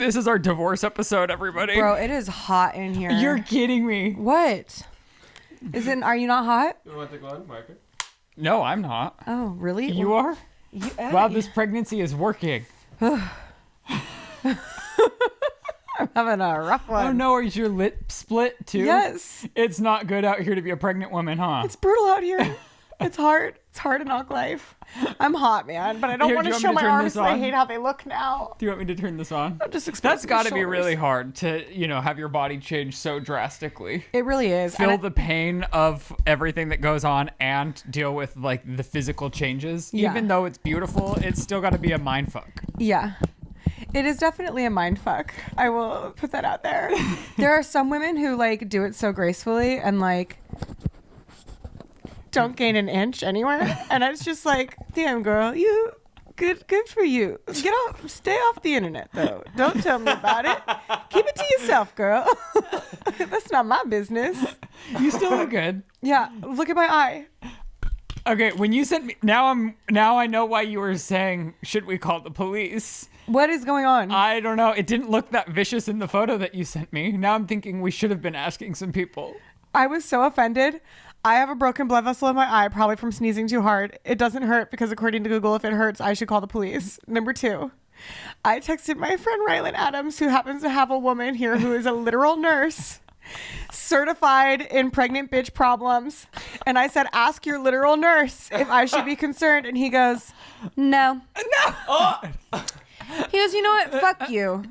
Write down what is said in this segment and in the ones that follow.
this is our divorce episode, everybody. Bro, it is hot in here. You're kidding me. What? Are you not hot? You want to go on, marker? No, I'm not. Oh, really? You are? Wow, this pregnancy is working. I'm having a rough one. Oh no, is your lip split too? Yes. It's not good out here to be a pregnant woman, huh? It's brutal out here. It's hard. It's hard to knock life. I'm hot, man, but I don't Here, want do to you show want me my to turn arms this because I on? hate how they look now. Do you want me to turn this on? I'm just That's got to be shoulders. really hard to, have your body change so drastically. It really is. Feel the pain of everything that goes on and deal with like the physical changes. Yeah. Even though it's beautiful, it's still got to be a mind fuck. Yeah. It is definitely a mind fuck. I will put that out there. There are some women who like do it so gracefully and like don't gain an inch anywhere. And it's just like, damn girl, you good for you. Stay off the internet though. Don't tell me about it. Keep it to yourself, girl. That's not my business. You still look good. Yeah, look at my eye. Okay, when you sent me, now I know why you were saying, should we call the police? What is going on? I don't know. It didn't look that vicious in the photo that you sent me. Now I'm thinking we should have been asking some people. I was so offended. I have a broken blood vessel in my eye, probably from sneezing too hard. It doesn't hurt because according to Google, if it hurts, I should call the police. Number 2, I texted my friend Ryland Adams, who happens to have a woman here who is a literal nurse, certified in pregnant bitch problems. And I said, ask your literal nurse if I should be concerned. And he goes, no. No. He goes, you know what? Fuck you.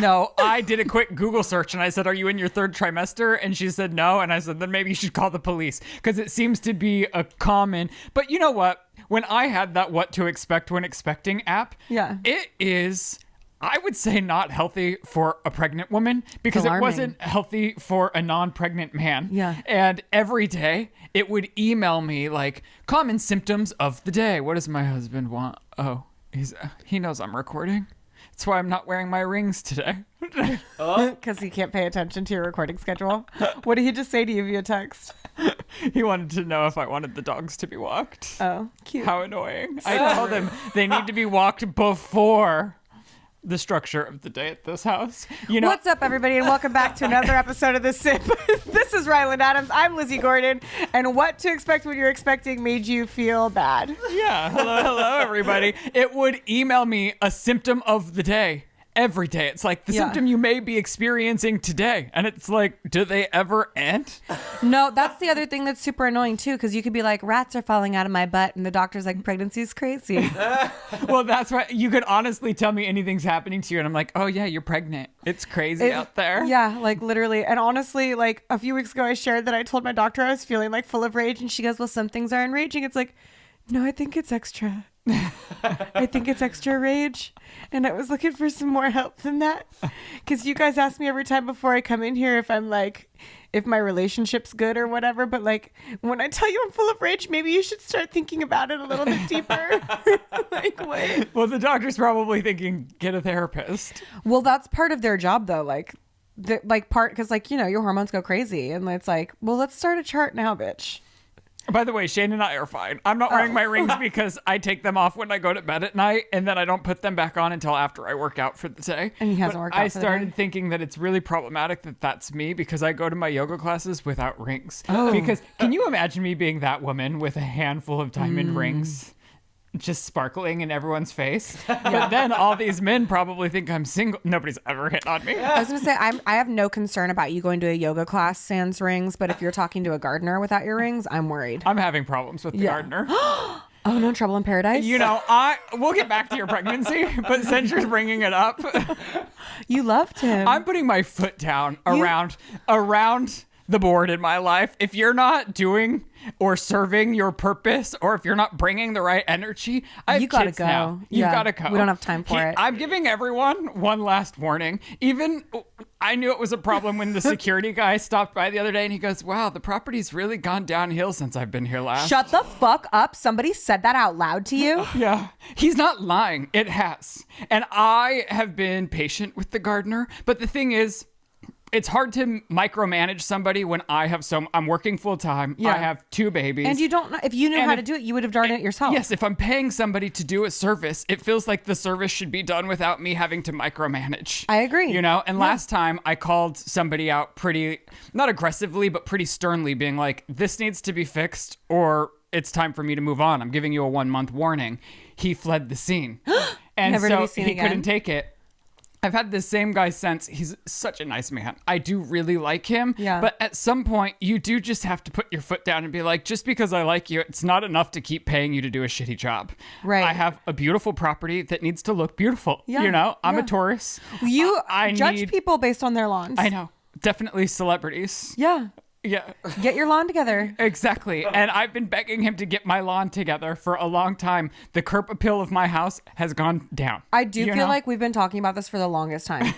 No, I did a quick Google search and I said, are you in your 3rd trimester? And she said no. And I said, then maybe you should call the police because it seems to be a common. But you know what? When I had that What to Expect When Expecting app, Yeah. it is, I would say, not healthy for a pregnant woman because it alarming. wasn't healthy for a non-pregnant man. Yeah. And every day it would email me like common symptoms of the day. What does my husband want? Oh, he knows I'm recording. That's why I'm not wearing my rings today. Because he can't pay attention to your recording schedule. What did he just say to you via text? He wanted to know if I wanted the dogs to be walked. Oh, cute. How annoying. I told him they need to be walked before the structure of the day at this house. You know, What's up, everybody, and welcome back to another episode of The Sip. This is Ryland Adams. I'm Lizzie Gordon, and What to Expect When You're Expecting made you feel bad. yeah. Hello, everybody. It would email me a symptom of the day. Every day. It's like the Yeah. symptom you may be experiencing today. And it's like, do they ever end? No, that's the other thing that's super annoying, too, because you could be like, rats are falling out of my butt, and the doctor's like, pregnancy's crazy. Well, that's why you could honestly tell me anything's happening to you. And I'm like, oh, yeah, you're pregnant. It's crazy out there. Yeah, like literally. And honestly, like a few weeks ago, I shared that I told my doctor I was feeling like full of rage, and she goes, well, some things are enraging. It's like, no, I think it's extra. I think it's extra rage. And I was looking for some more help than that. Because you guys ask me every time before I come in here if I'm like, if my relationship's good or whatever. But like, when I tell you I'm full of rage, maybe you should start thinking about it a little bit deeper. Like, what? Well, the doctor's probably thinking, get a therapist. Well, that's part of their job, though. Like, because, like, you know, your hormones go crazy. And it's like, well, let's start a chart now, bitch. By the way, Shane and I are fine. I'm not wearing my rings because I take them off when I go to bed at night, and then I don't put them back on until after I work out for the day. And he hasn't But worked out I for the started day? thinking that it's really problematic that that's me because I go to my yoga classes without rings. Oh. Because can you imagine me being that woman with a handful of diamond rings? Just sparkling in everyone's face. But then all these men probably think I'm single. Nobody's ever hit on me. I was going to say, I have no concern about you going to a yoga class sans rings, but if you're talking to a gardener without your rings, I'm worried. I'm having problems with the gardener. Oh, no trouble in paradise? You know, we'll get back to your pregnancy, but since you're bringing it up, You loved him. I'm putting my foot down around the board in my life. If you're not doing or serving your purpose, or if you're not bringing the right energy, I have You gotta kids go. now. You've Yeah, got to go. we don't have time for it. I'm giving everyone one last warning. Even I knew it was a problem when the security guy stopped by the other day and he goes, wow, the property's really gone downhill since I've been here last. Shut the fuck up. Somebody said that out loud to you? Yeah, he's not lying. It has. And I have been patient with the gardener. But the thing is, It's hard to micromanage somebody when I'm working full time. Yeah. I have 2 babies. And you don't know, if you knew how to do it, you would have done it yourself. Yes, if I'm paying somebody to do a service, it feels like the service should be done without me having to micromanage. I agree. You know, and last time I called somebody out pretty, not aggressively, but pretty sternly, being like, this needs to be fixed or it's time for me to move on. I'm giving you a 1-month warning. He fled the scene. And Never to so be seen he again. couldn't take it. I've had the same guy since. He's such a nice man. I do really like him. Yeah. But at some point, you do just have to put your foot down and be like, just because I like you, it's not enough to keep paying you to do a shitty job. Right. I have a beautiful property that needs to look beautiful. Yeah. You know, I'm Yeah. a Taurus. You I judge need- people based on their lawns. I know. Definitely celebrities. Yeah. Yeah. Get your lawn together. Exactly. And I've been begging him to get my lawn together for a long time. The curb appeal of my house has gone down. I do You feel know? like we've been talking about this for the longest time.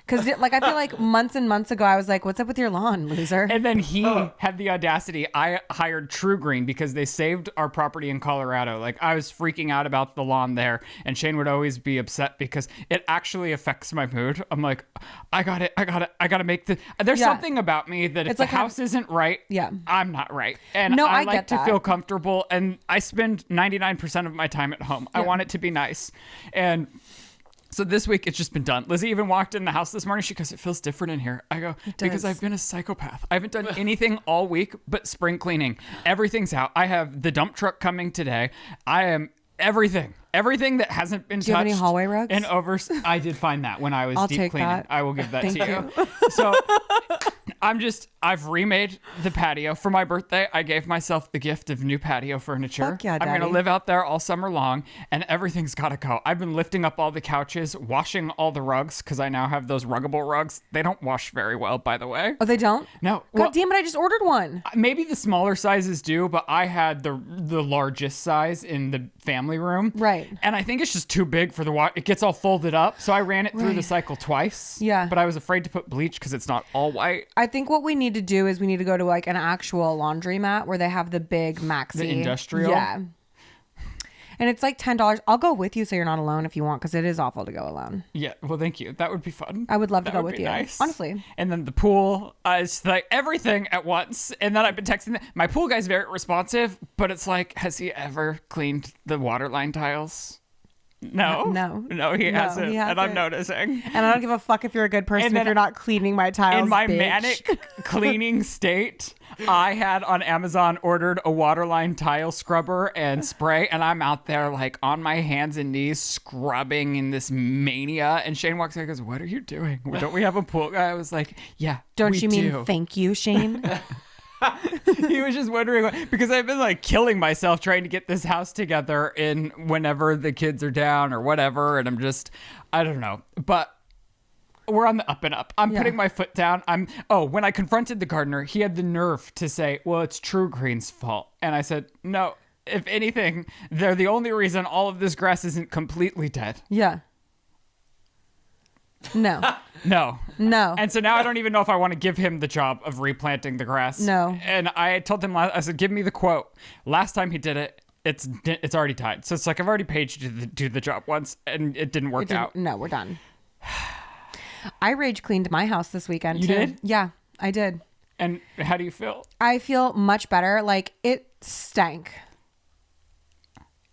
Because, like, I feel like months and months ago, I was like, what's up with your lawn, loser? And then he had the audacity. I hired True Green because they saved our property in Colorado. Like, I was freaking out about the lawn there, and Shane would always be upset because it actually affects my mood. I'm like, I gotta make the. There's Yeah. something about me that if It's the like house isn't right, Yeah. I'm not right. And No, I I like get to that. feel comfortable, and I spend 99% of my time at home. I want it to be nice. And so this week it's just been done. Lizzie even walked in the house this morning. She goes, it feels different in here. I go, because does. I've been a psychopath. I haven't done anything all week but spring cleaning. Everything's out. I have the dump truck coming today. I am everything that hasn't been Do you touched. have any hallway rugs? And I did find that when I was I'll deep take cleaning. that. I will give that Thank to you. So I've remade the patio. For my birthday, I gave myself the gift of new patio furniture. Fuck yeah, I'm going to Daddy. live out there all summer long, and everything's got to go. I've been lifting up all the couches, washing all the rugs, because I now have those ruggable rugs. They don't wash very well, by the way. Oh, they don't? No. God damn it, I just ordered one. Maybe the smaller sizes do, but I had the largest size in the family room. Right. And I think it's just too big for the water. It gets all folded up. So I ran it through the Right. cycle twice. Yeah. But I was afraid to put bleach because it's not all white. I think what we need to do is we need to go to like an actual laundromat where they have the big maxi. The industrial? Yeah. And it's like $10. I'll go with you so you're not alone if you want, because it is awful to go alone. Yeah. Well, thank you. That would be fun. I would love to That go would with be you. nice. Honestly. And then the pool. It's like everything at once. And then I've been texting. My pool guy's very responsive, but it's like, has he ever cleaned the water line tiles? No. No, he he hasn't. And I'm hasn't. noticing. And I don't give a fuck if you're a good person And then if you're not cleaning my tiles. In my bitch. manic cleaning state, I had on Amazon ordered a waterline tile scrubber and spray, and I'm out there like on my hands and knees scrubbing in this mania. And Shane walks in and goes, "What are you doing? Don't we have a pool guy?" I was like, "Yeah, Don't we you mean do." thank you, Shane? He was just wondering because I've been like killing myself trying to get this house together in whenever the kids are down or whatever, and I don't know, but we're on the up and up. I'm Yeah. putting my foot down. When I confronted the gardener, he had the nerve to say, well, it's True Green's fault. And I said, no, if anything, they're the only reason all of this grass isn't completely dead. Yeah. No. No. No. And so now I don't even know if I want to give him the job of replanting the grass. No. And I told him, I said, give me the quote. Last time he did it, it's already died. So it's like, I've already paid you to do the job once and it didn't work out. No, we're done. I rage cleaned my house this weekend. You too. did? Yeah, I did. And how do you feel? I feel much better. Like, it stank.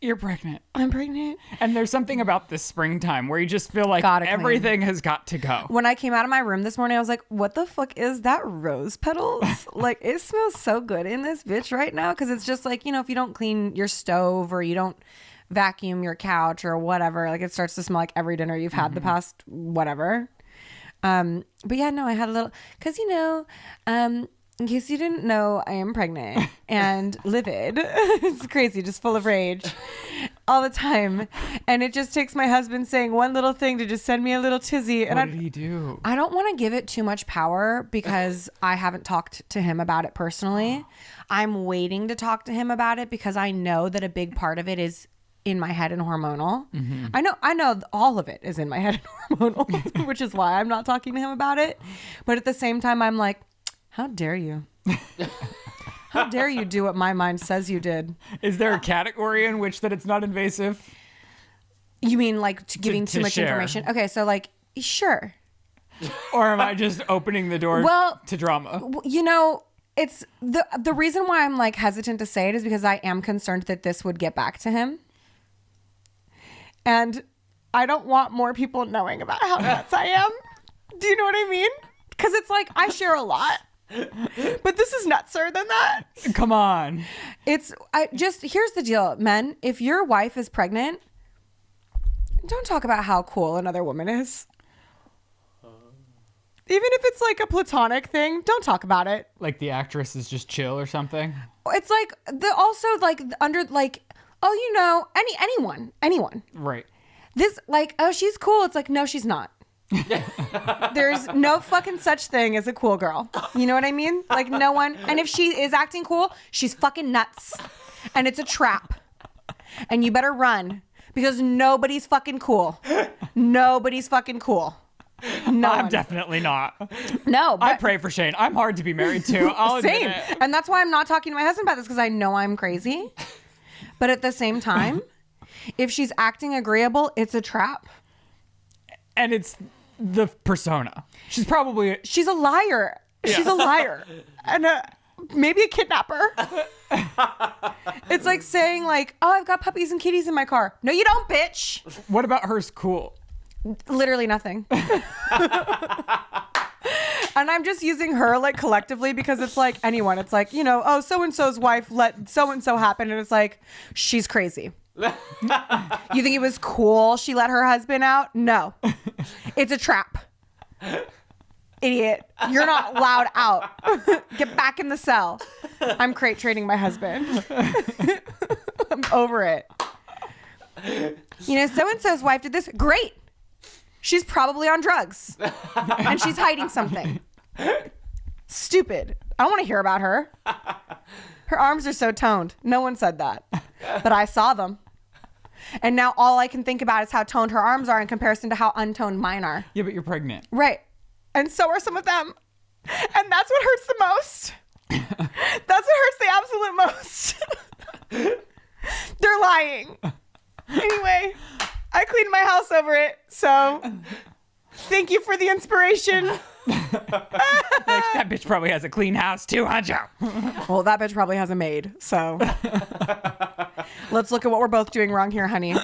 You're pregnant. I'm pregnant. And there's something about this springtime where you just feel like Gotta clean. everything has got to go. When I came out of my room this morning, I was like, what the fuck is that rose petals? Like, it smells so good in this bitch right now. Because it's just like, if you don't clean your stove or you don't vacuum your couch or whatever, like it starts to smell like every dinner you've had the past whatever. But yeah, no, I had a little, because in case you didn't know, I am pregnant and livid. It's crazy, just full of rage all the time. And it just takes my husband saying one little thing to just send me a little tizzy. And What did he do? I don't want to give it too much power because I haven't talked to him about it personally. I'm waiting to talk to him about it because I know that a big part of it is in my head and hormonal. Mm-hmm. I know all of it is in my head and hormonal, which is why I'm not talking to him about it. But at the same time, I'm like, how dare you? How dare you do what my mind says you did? Is there a category in which that it's not invasive? You mean like giving to too much share. information? Okay, so like, sure. Or am I just opening the door Well, to drama? You know, it's the reason why I'm like hesitant to say it is because I am concerned that this would get back to him. And I don't want more people knowing about how nuts I am. Do you know what I mean? Because it's like I share a lot. But this is nutser than that. Come on. Here's the deal, men. If your wife is pregnant, don't talk about how cool another woman is. Even if it's like a platonic thing, don't talk about it. Like the actress is just chill or something. It's like anyone. Right. This like, oh, she's cool. It's like, no, she's not. There's no fucking such thing as a cool girl. You know what I mean? Like no one. And if she is acting cool, she's fucking nuts. And it's a trap. And you better run because nobody's fucking cool. Nobody's fucking cool. No, I'm definitely not. No, but I pray for Shane. I'm hard to be married to. I'll admit same. it. And that's why I'm not talking to my husband about this because I know I'm crazy. But at the same time, if she's acting agreeable, it's a trap. And it's the persona. She's a liar. Yeah. She's a liar. And maybe a kidnapper. It's like saying like, oh, I've got puppies and kitties in my car. No, you don't, bitch. What about hers cool? Literally nothing. And I'm just using her like collectively because it's like anyone. It's like, you know, oh, so-and-so's wife let so-and-so happen. And it's like, she's crazy. You think it was cool she let her husband out? No. It's a trap. Idiot. You're not allowed out. Get back in the cell. I'm crate trading my husband. I'm over it. You know, so-and-so's wife did this. Great. She's probably on drugs. And she's hiding something. Stupid. I don't want to hear about her. Her arms are so toned. No one said that. But I saw them. And now all I can think about is how toned her arms are in comparison to how untoned mine are. Yeah, but you're pregnant. Right. And so are some of them. And that's what hurts the most. That's what hurts the absolute most. They're lying. Anyway, I cleaned my house over it. So thank you for the inspiration. That bitch probably has a clean house too, huh, Joe? Well, that bitch probably has a maid. So let's look at what we're both doing wrong here, honey.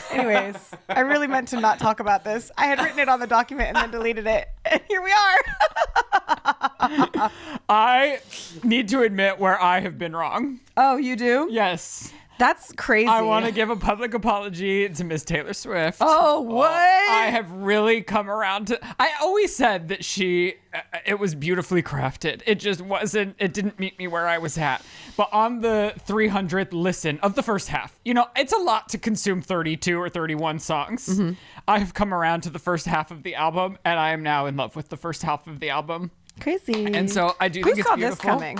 Anyways, I really meant to not talk about this. I had written it on the document and then deleted it. And here we are. I need to admit where I have been wrong. Oh, you do? Yes. That's crazy. I want to give a public apology to Miss Taylor Swift. Oh, what? I have really come around to... I always said that it was beautifully crafted. It just wasn't... It didn't meet me where I was at. But on the 300th listen of the first half, you know, it's a lot to consume 32 or 31 songs. Mm-hmm. I have come around to the first half of the album, and I am now in love with the first half of the album. Crazy. And so I do Who think it's saw beautiful. this coming?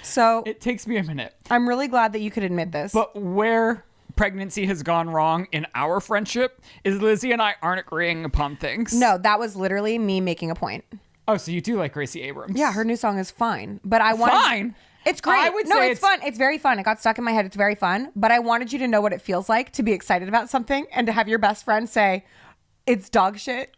So It takes me a minute. I'm really glad that you could admit this. But where pregnancy has gone wrong in our friendship is Lizzie and I aren't agreeing upon things. No, that was literally me making a point. Oh, so you do like Gracie Abrams? Yeah, her new song is fine. But I wanted... Fine? It's great. I would no, say it's fun. It's very fun. It got stuck in my head. It's very fun. But I wanted you to know what it feels like to be excited about something and to have your best friend say, it's dog shit.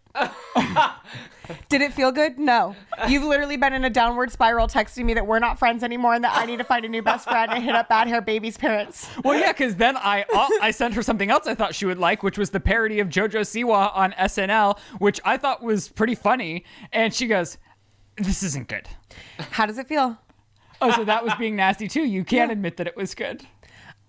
Did it feel good? No. You've literally been in a downward spiral texting me that we're not friends anymore and that I need to find a new best friend and hit up Bad Hair Baby's parents. Well, yeah, because then I sent her something else I thought she would like, which was the parody of JoJo Siwa on SNL, which I thought was pretty funny. And she goes, this isn't good. How does it feel? Oh, so that was being nasty too. You can't admit that it was good.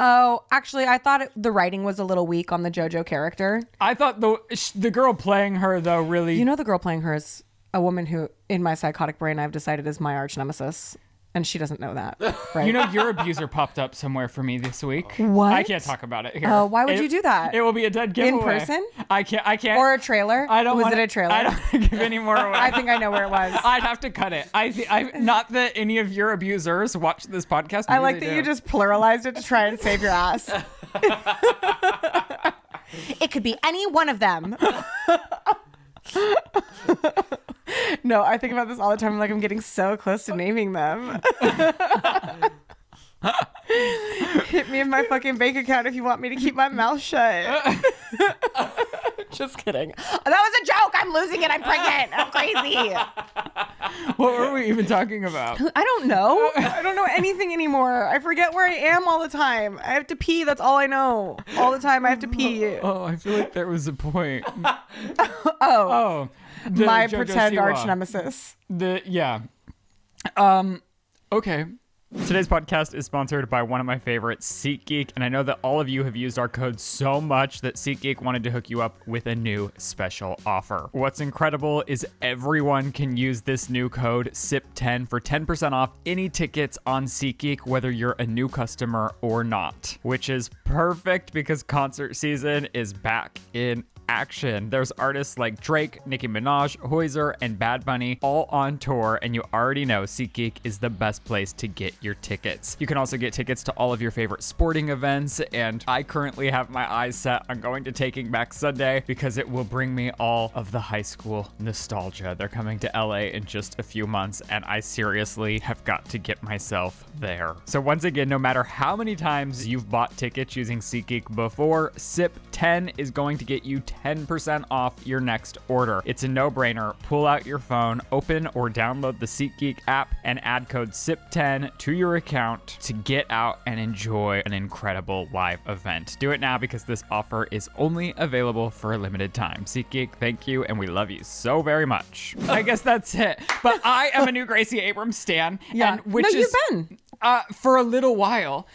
Oh, actually, I thought the writing was a little weak on the JoJo character. I thought the girl playing her, though, really... You know the girl playing her is a woman who, in my psychotic brain, I've decided is my arch nemesis. And she doesn't know that, right? You know, your abuser popped up somewhere for me this week. What? I can't talk about it here. Oh, why would you do that? It will be a dead giveaway. In person? I can't. Or a trailer? I don't. Was it a trailer? I don't give any more away. I think I know where it was. I'd have to cut it. Not that any of your abusers watch this podcast. I like that you just pluralized it to try and save your ass. It could be any one of them. No, I think about this all the time. I'm getting so close to naming them. Hit me in my fucking bank account if you want me to keep my mouth shut. Just kidding. That was a joke. I'm losing it. I'm pregnant. I'm crazy. What were we even talking about? I don't know. I don't know anything anymore. I forget where I am all the time. I have to pee. That's all I know. All the time I have to pee. Oh, I feel like there was a point. Oh. My JoJo pretend Siwa. arch nemesis. Yeah. Okay. Today's podcast is sponsored by one of my favorites, SeatGeek, and I know that all of you have used our code so much that SeatGeek wanted to hook you up with a new special offer. What's incredible is everyone can use this new code SIP10 for 10% off any tickets on SeatGeek, whether you're a new customer or not, which is perfect because concert season is back in action. There's artists like Drake, Nicki Minaj, Hoiser, and Bad Bunny all on tour, and you already know SeatGeek is the best place to get your tickets. You can also get tickets to all of your favorite sporting events, and I currently have my eyes set on going to Taking Back Sunday because it will bring me all of the high school nostalgia. They're coming to LA in just a few months, and I seriously have got to get myself there. So once again, no matter how many times you've bought tickets using SeatGeek before, SIP10 is going to get you 10% off your next order. It's a no-brainer. Pull out your phone, open or download the SeatGeek app, and add code SIP10 to your account to get out and enjoy an incredible live event. Do it now because this offer is only available for a limited time. SeatGeek, thank you, and we love you so very much. I guess that's it. But I am a new Gracie Abrams stan. Yeah. And which No, is, you've been. for a little while.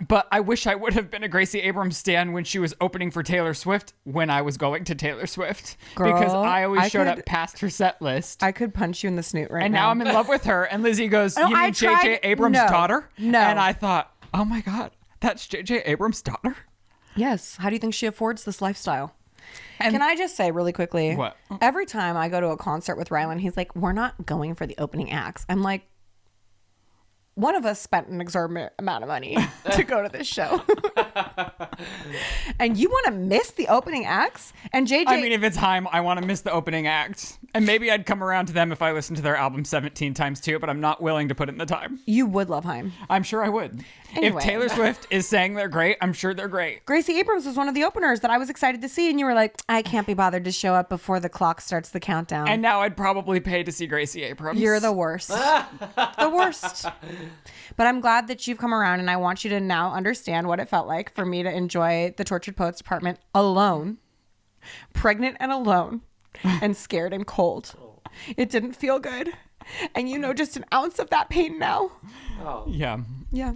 But I wish I would have been a Gracie Abrams stan when she was opening for Taylor Swift when I was going to Taylor Swift. Girl, because I always I showed could- up past her set list. I could punch you in the snoot right And now. now I'm in love with her. And Lizzie goes, No, you I mean J.J. tried- Abrams' no, daughter? no. And I thought, oh my God, that's J.J. Abrams' daughter? Yes. How do you think she affords this lifestyle? And Can I just say really quickly? What? Every time I go to a concert with Ryland, he's like, we're not going for the opening acts. I'm like, one of us spent an exorbitant amount of money to go to this show. And you want to miss the opening acts? And JJ... I mean, if it's Haim, I want to miss the opening act. And maybe I'd come around to them if I listened to their album 17 times too, but I'm not willing to put in the time. You would love Haim. I'm sure I would. Anyway. If Taylor Swift is saying they're great, I'm sure they're great. Gracie Abrams was one of the openers that I was excited to see. And you were like, I can't be bothered to show up before the clock starts the countdown. And now I'd probably pay to see Gracie Abrams. You're the worst. The worst. But I'm glad that you've come around, and I want you to now understand what it felt like for me to enjoy the Tortured Poets Department alone, pregnant and alone, and scared and cold. It didn't feel good. And you know just an ounce of that pain now. Yeah. Yeah.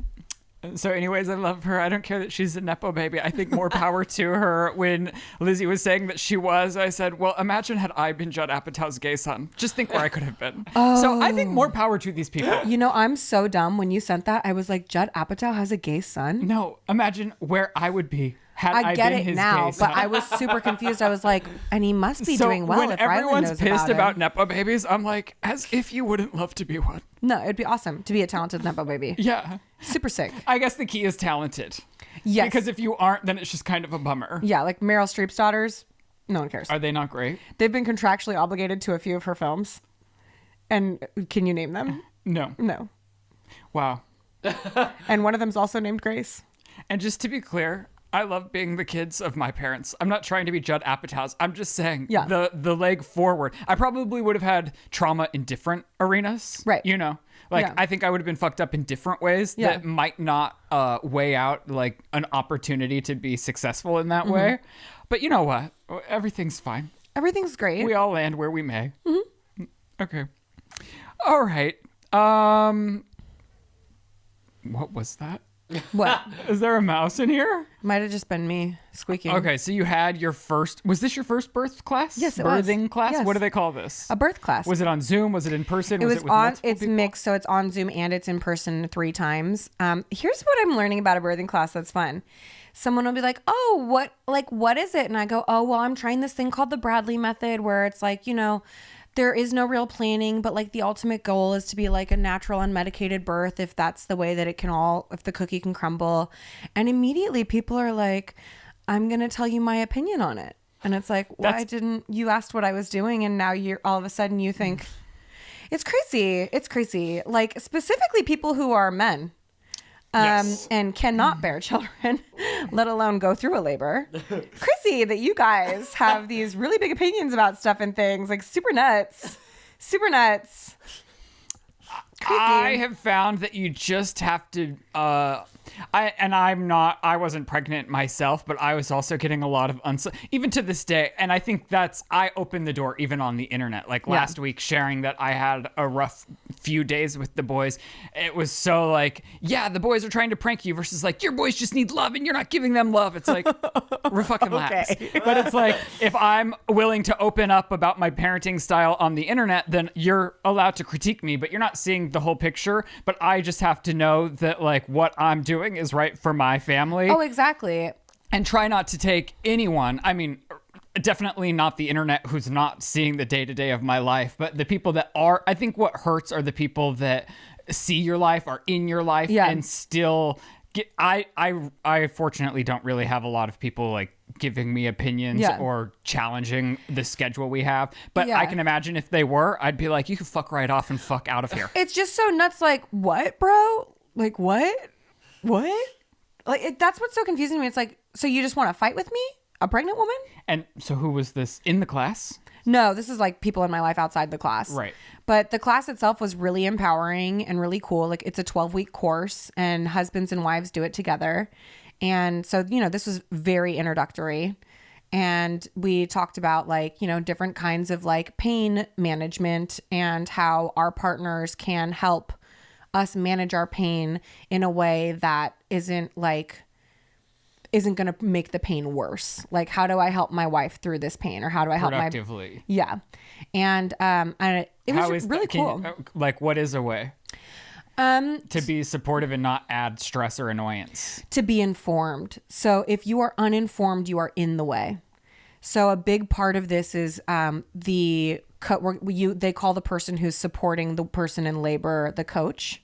So anyways, I love her. I don't care that she's a Nepo baby. I think more power to her. When Lizzie was saying that she was, I said, well, imagine had I been Judd Apatow's gay son. Just think where I could have been. So I think more power to these people. You know, I'm so dumb. When you sent that, I was like, Judd Apatow has a gay son? No, imagine where I would be had I I get been it his now, gay son. but I was super confused. I was like, and he must be doing well when if Ryland everyone's knows pissed about about Nepo babies, I'm like, as if you wouldn't love to be one. No, it'd be awesome to be a talented Nepo baby. Yeah. Super sick. I guess the key is talented. Yes. Because if you aren't, then it's just kind of a bummer. Yeah, like Meryl Streep's daughters, no one cares. Are they not great? They've been contractually obligated to a few of her films. And can you name them? No. No. Wow. And one of them's also named Grace. And just to be clear, I love being the kids of my parents. I'm not trying to be Judd Apatow's. I'm just saying the leg forward. I probably would have had trauma in different arenas. Right. You know, like Yeah. I think I would have been fucked up in different ways Yeah. that might not weigh out like an opportunity to be successful in that way. But you know what? Everything's fine. Everything's great. We all land where we may. Okay. All right. What was that? What? Is there a mouse in here? Might have just been me squeaking. Okay, so you had your first. Was this your first birth class? Yes, it was. Birthing class. Yes. What do they call this? A birth class. Was it on Zoom? Was it in person? It was with on. multiple It's people? mixed, so it's on Zoom and it's in person 3 times. Here's what I'm learning about a birthing class that's fun. Someone will be like, "Oh, what is it?" And I go, "Oh, well, I'm trying this thing called the Bradley method, where it's like, you know, there is no real planning, but like the ultimate goal is to be like a natural unmedicated birth, if that's the way that it can if the cookie can crumble." And immediately people are like, "I'm gonna tell you my opinion on it," and it's like, why didn't you asked what I was doing, and now you're all of a sudden you think. It's crazy. It's crazy. Like, specifically people who are men. Yes. and cannot bear children, let alone go through a labor. Chrissy, that you guys have these really big opinions about stuff and things, like super nuts. Super nuts. Crazy. I have found that you just have to I wasn't pregnant myself, but I was also getting a lot of even to this day, and I think I opened the door even on the internet, like last week, sharing that I had a rough few days with the boys. It was so like, yeah, the boys are trying to prank you versus like, your boys just need love and you're not giving them love. It's like, we're fucking laughs. But it's like, if I'm willing to open up about my parenting style on the internet, then you're allowed to critique me, but you're not seeing the whole picture. But I just have to know that like what I'm doing is right for my family. Oh, exactly. And try not to take anyone, I mean, definitely not the internet who's not seeing the day-to-day of my life, but the people that are, I think what hurts are the people that see your life, are in your life, and still get, I fortunately don't really have a lot of people like giving me opinions or challenging the schedule we have, but I can imagine if they were, I'd be like, you can fuck right off and fuck out of here. It's just so nuts. Like, what, bro? Like, what? Like, that's what's so confusing to me. It's like, so you just want to fight with me? A pregnant woman? And so who was this in the class? No, this is like people in my life outside the class. Right. But the class itself was really empowering and really cool. Like, it's a 12-week course and husbands and wives do it together. And so, you know, this was very introductory. And we talked about like, you know, different kinds of like pain management and how our partners can help us manage our pain in a way that isn't going to make the pain worse. Like, how do I help my wife through this pain, or how do I help productively? And it was really cool. Like, what is a way to be supportive and not add stress or annoyance? To be informed. So if you are uninformed, you are in the way. So a big part of this is they call the person who's supporting the person in labor the coach.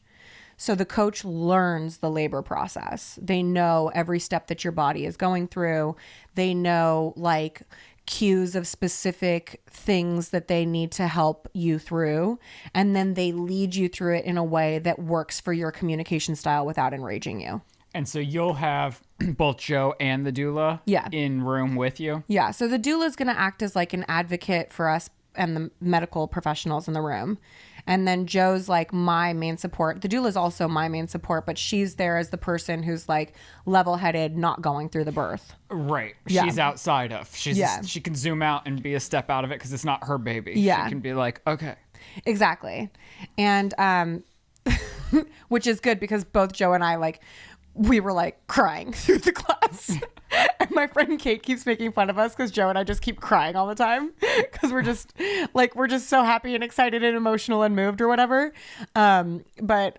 So the coach learns the labor process. They know every step that your body is going through. They know like cues of specific things that they need to help you through. And then they lead you through it in a way that works for your communication style without enraging you. And so you'll have both Joe and the doula in room with you? Yeah. So the doula is going to act as like an advocate for us and the medical professionals in the room. And then Joe's like my main support. The doula is also my main support, but she's there as the person who's like level-headed, not going through the birth. Right. Yeah. She's outside of. She can zoom out and be a step out of it because it's not her baby. Yeah. She can be like, okay. Exactly. And which is good because both Joe and I we were like crying through the class. And my friend Kate keeps making fun of us because Joe and I just keep crying all the time because we're just so happy and excited and emotional and moved or whatever. But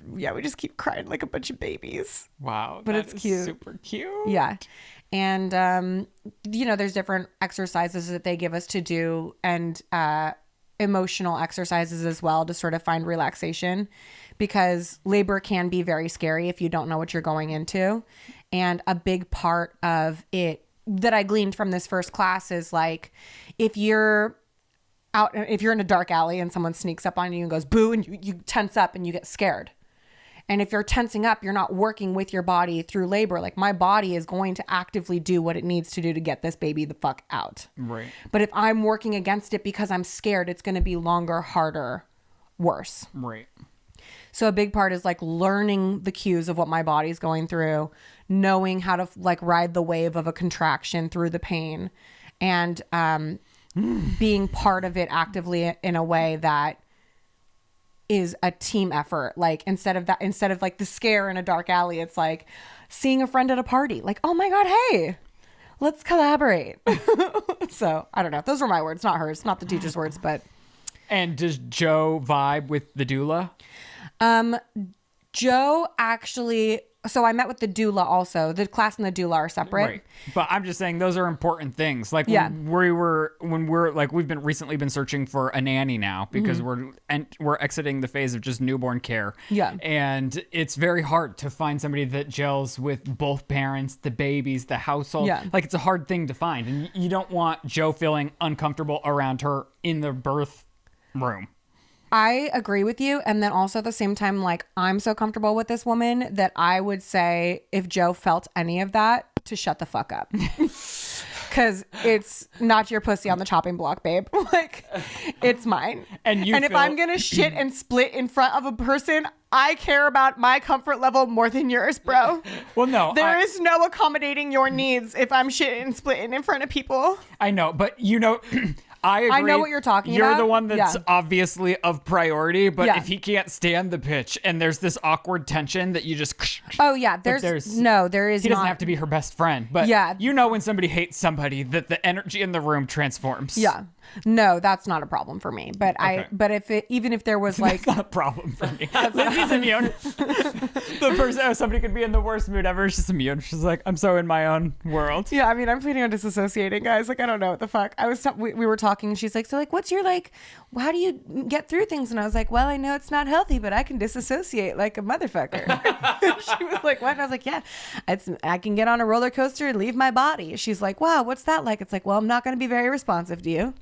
we just keep crying like a bunch of babies. Wow. But it's cute. Super cute. Yeah. And, there's different exercises that they give us to do and emotional exercises as well to sort of find relaxation, because labor can be very scary if you don't know what you're going into. And a big part of it that I gleaned from this first class is like, if you're in a dark alley and someone sneaks up on you and goes boo, and you tense up and you get scared. And if you're tensing up, you're not working with your body through labor. Like, my body is going to actively do what it needs to do to get this baby the fuck out. Right. But if I'm working against it because I'm scared, it's going to be longer, harder, worse. Right. So a big part is like learning the cues of what my body's going through, knowing how to like ride the wave of a contraction through the pain, and being part of it actively in a way that is a team effort. Like, instead of like the scare in a dark alley, it's like seeing a friend at a party. Like, oh my God, hey, let's collaborate. So I don't know. Those were my words, not hers, not the teacher's words, but. And does Joe vibe with the doula? Joe actually, so I met with the doula also. The class and the doula are separate. Right. But I'm just saying those are important things. Like, when we're like, we've been recently been searching for a nanny now because we're exiting the phase of just newborn care. Yeah. And it's very hard to find somebody that gels with both parents, the babies, the household. Yeah. Like, it's a hard thing to find. And you don't want Joe feeling uncomfortable around her in the birth room. I agree with you. And then also at the same time, like, I'm so comfortable with this woman that I would say if Joe felt any of that, to shut the fuck up. Because it's not your pussy on the chopping block, babe. Like, it's mine. And if I'm going to shit and split in front of a person, I care about my comfort level more than yours, bro. Well, no. There is no accommodating your needs if I'm shitting and splitting in front of people. I know, but you know... I agree. I know what you're talking You're about. the one that's obviously of priority, but Yeah. if he can't stand the pitch and there's this awkward tension that you just... Oh, yeah. There is He doesn't not. have to be her best friend, but you know when somebody hates somebody that the energy in the room transforms. Yeah. No, that's not a problem for me. But even if there was like... That's not a problem for me. Lizze's immune. The person, somebody could be in the worst mood ever. She's immune. She's like, I'm so in my own world. Yeah, I mean, I'm planning on disassociating, guys. Like, I don't know what the fuck. We were talking and she's like, so like, what's your like, how do you get through things? And I was like, well, I know it's not healthy, but I can disassociate like a motherfucker. She was like, what? And I was like, yeah, I can get on a roller coaster and leave my body. She's like, wow, what's that like? It's like, well, I'm not going to be very responsive to you.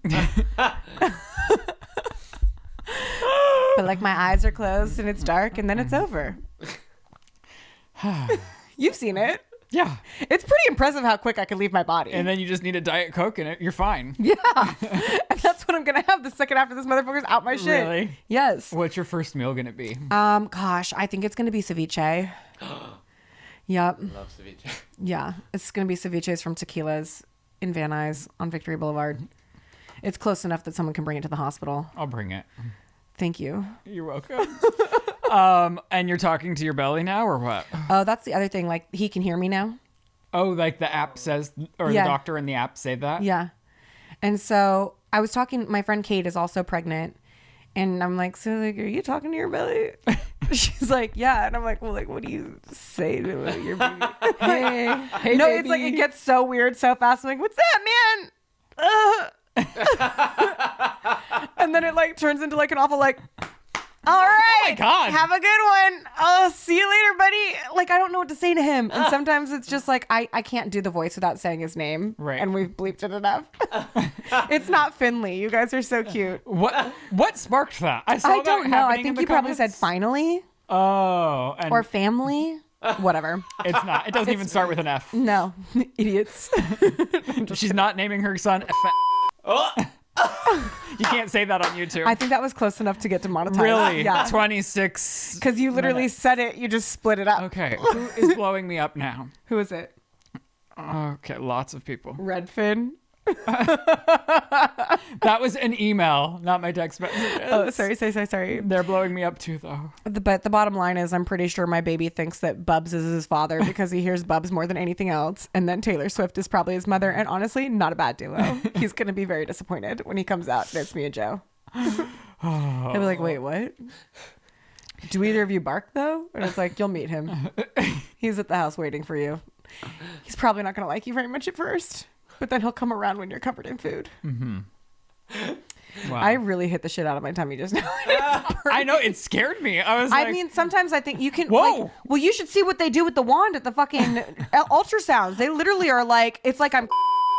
But like my eyes are closed and it's dark and then it's over. You've seen it. Yeah. It's pretty impressive how quick I can leave my body. And then you just need a Diet Coke and you're fine. Yeah. And that's what I'm going to have the second after this motherfucker's out my shit. Really? Yes. What's your first meal going to be? Gosh, I think it's going to be ceviche. Yep. Love ceviche. Yeah. It's going to be ceviches from Tequila's in Van Nuys on Victory Boulevard. It's close enough that someone can bring it to the hospital. I'll bring it. Thank you. You're welcome. And you're talking to your belly now or what? Oh, that's the other thing. Like, he can hear me now. Oh, like the app says, or Yeah. the doctor and the app say that? Yeah. And so I was talking, my friend Kate is also pregnant. And I'm like, so like, are you talking to your belly? She's like, yeah. And I'm like, well, like, what do you say to your baby? Hey, No, baby. it's like, it gets so weird so fast. I'm like, what's that, man? And then it like turns into like an awful like, all right, my God. have a good one. Oh, see you later, buddy. Like, I don't know what to say to him. And sometimes it's just like, I can't do the voice without saying his name. Right. And we've bleeped it enough. It's not Finley. You guys are so cute. What sparked that? I saw that don't know. I happening in think the you probably said comments. finally Oh. And or family. Whatever. it's not. It doesn't even start with an F. No, idiots. She's not naming her son F. You can't say that on YouTube. I think that was close enough to get demonetized. Really? Yeah. 26. Because you literally said it, you just split it up. Okay. Who is blowing me up now? Who is it? Okay, lots of people. Redfin. That was an email, not my text message. Oh, sorry. They're blowing me up too, though. But the bottom line is, I'm pretty sure my baby thinks that Bubs is his father because he hears Bubs more than anything else. And then Taylor Swift is probably his mother. And honestly, not a bad duo. He's going to be very disappointed when he comes out and it's me and Joe. He'll be like, wait, what? Do either of you bark, though? And it's like, you'll meet him. He's at the house waiting for you. He's probably not going to like you very much at first. But then he'll come around when you're covered in food. Mm-hmm. Wow. I really hit the shit out of my tummy just now. I know, it scared me. I mean, sometimes I think you can. Whoa. Like, well, you should see what they do with the wand at the fucking ultrasounds. They literally are like, it's like I'm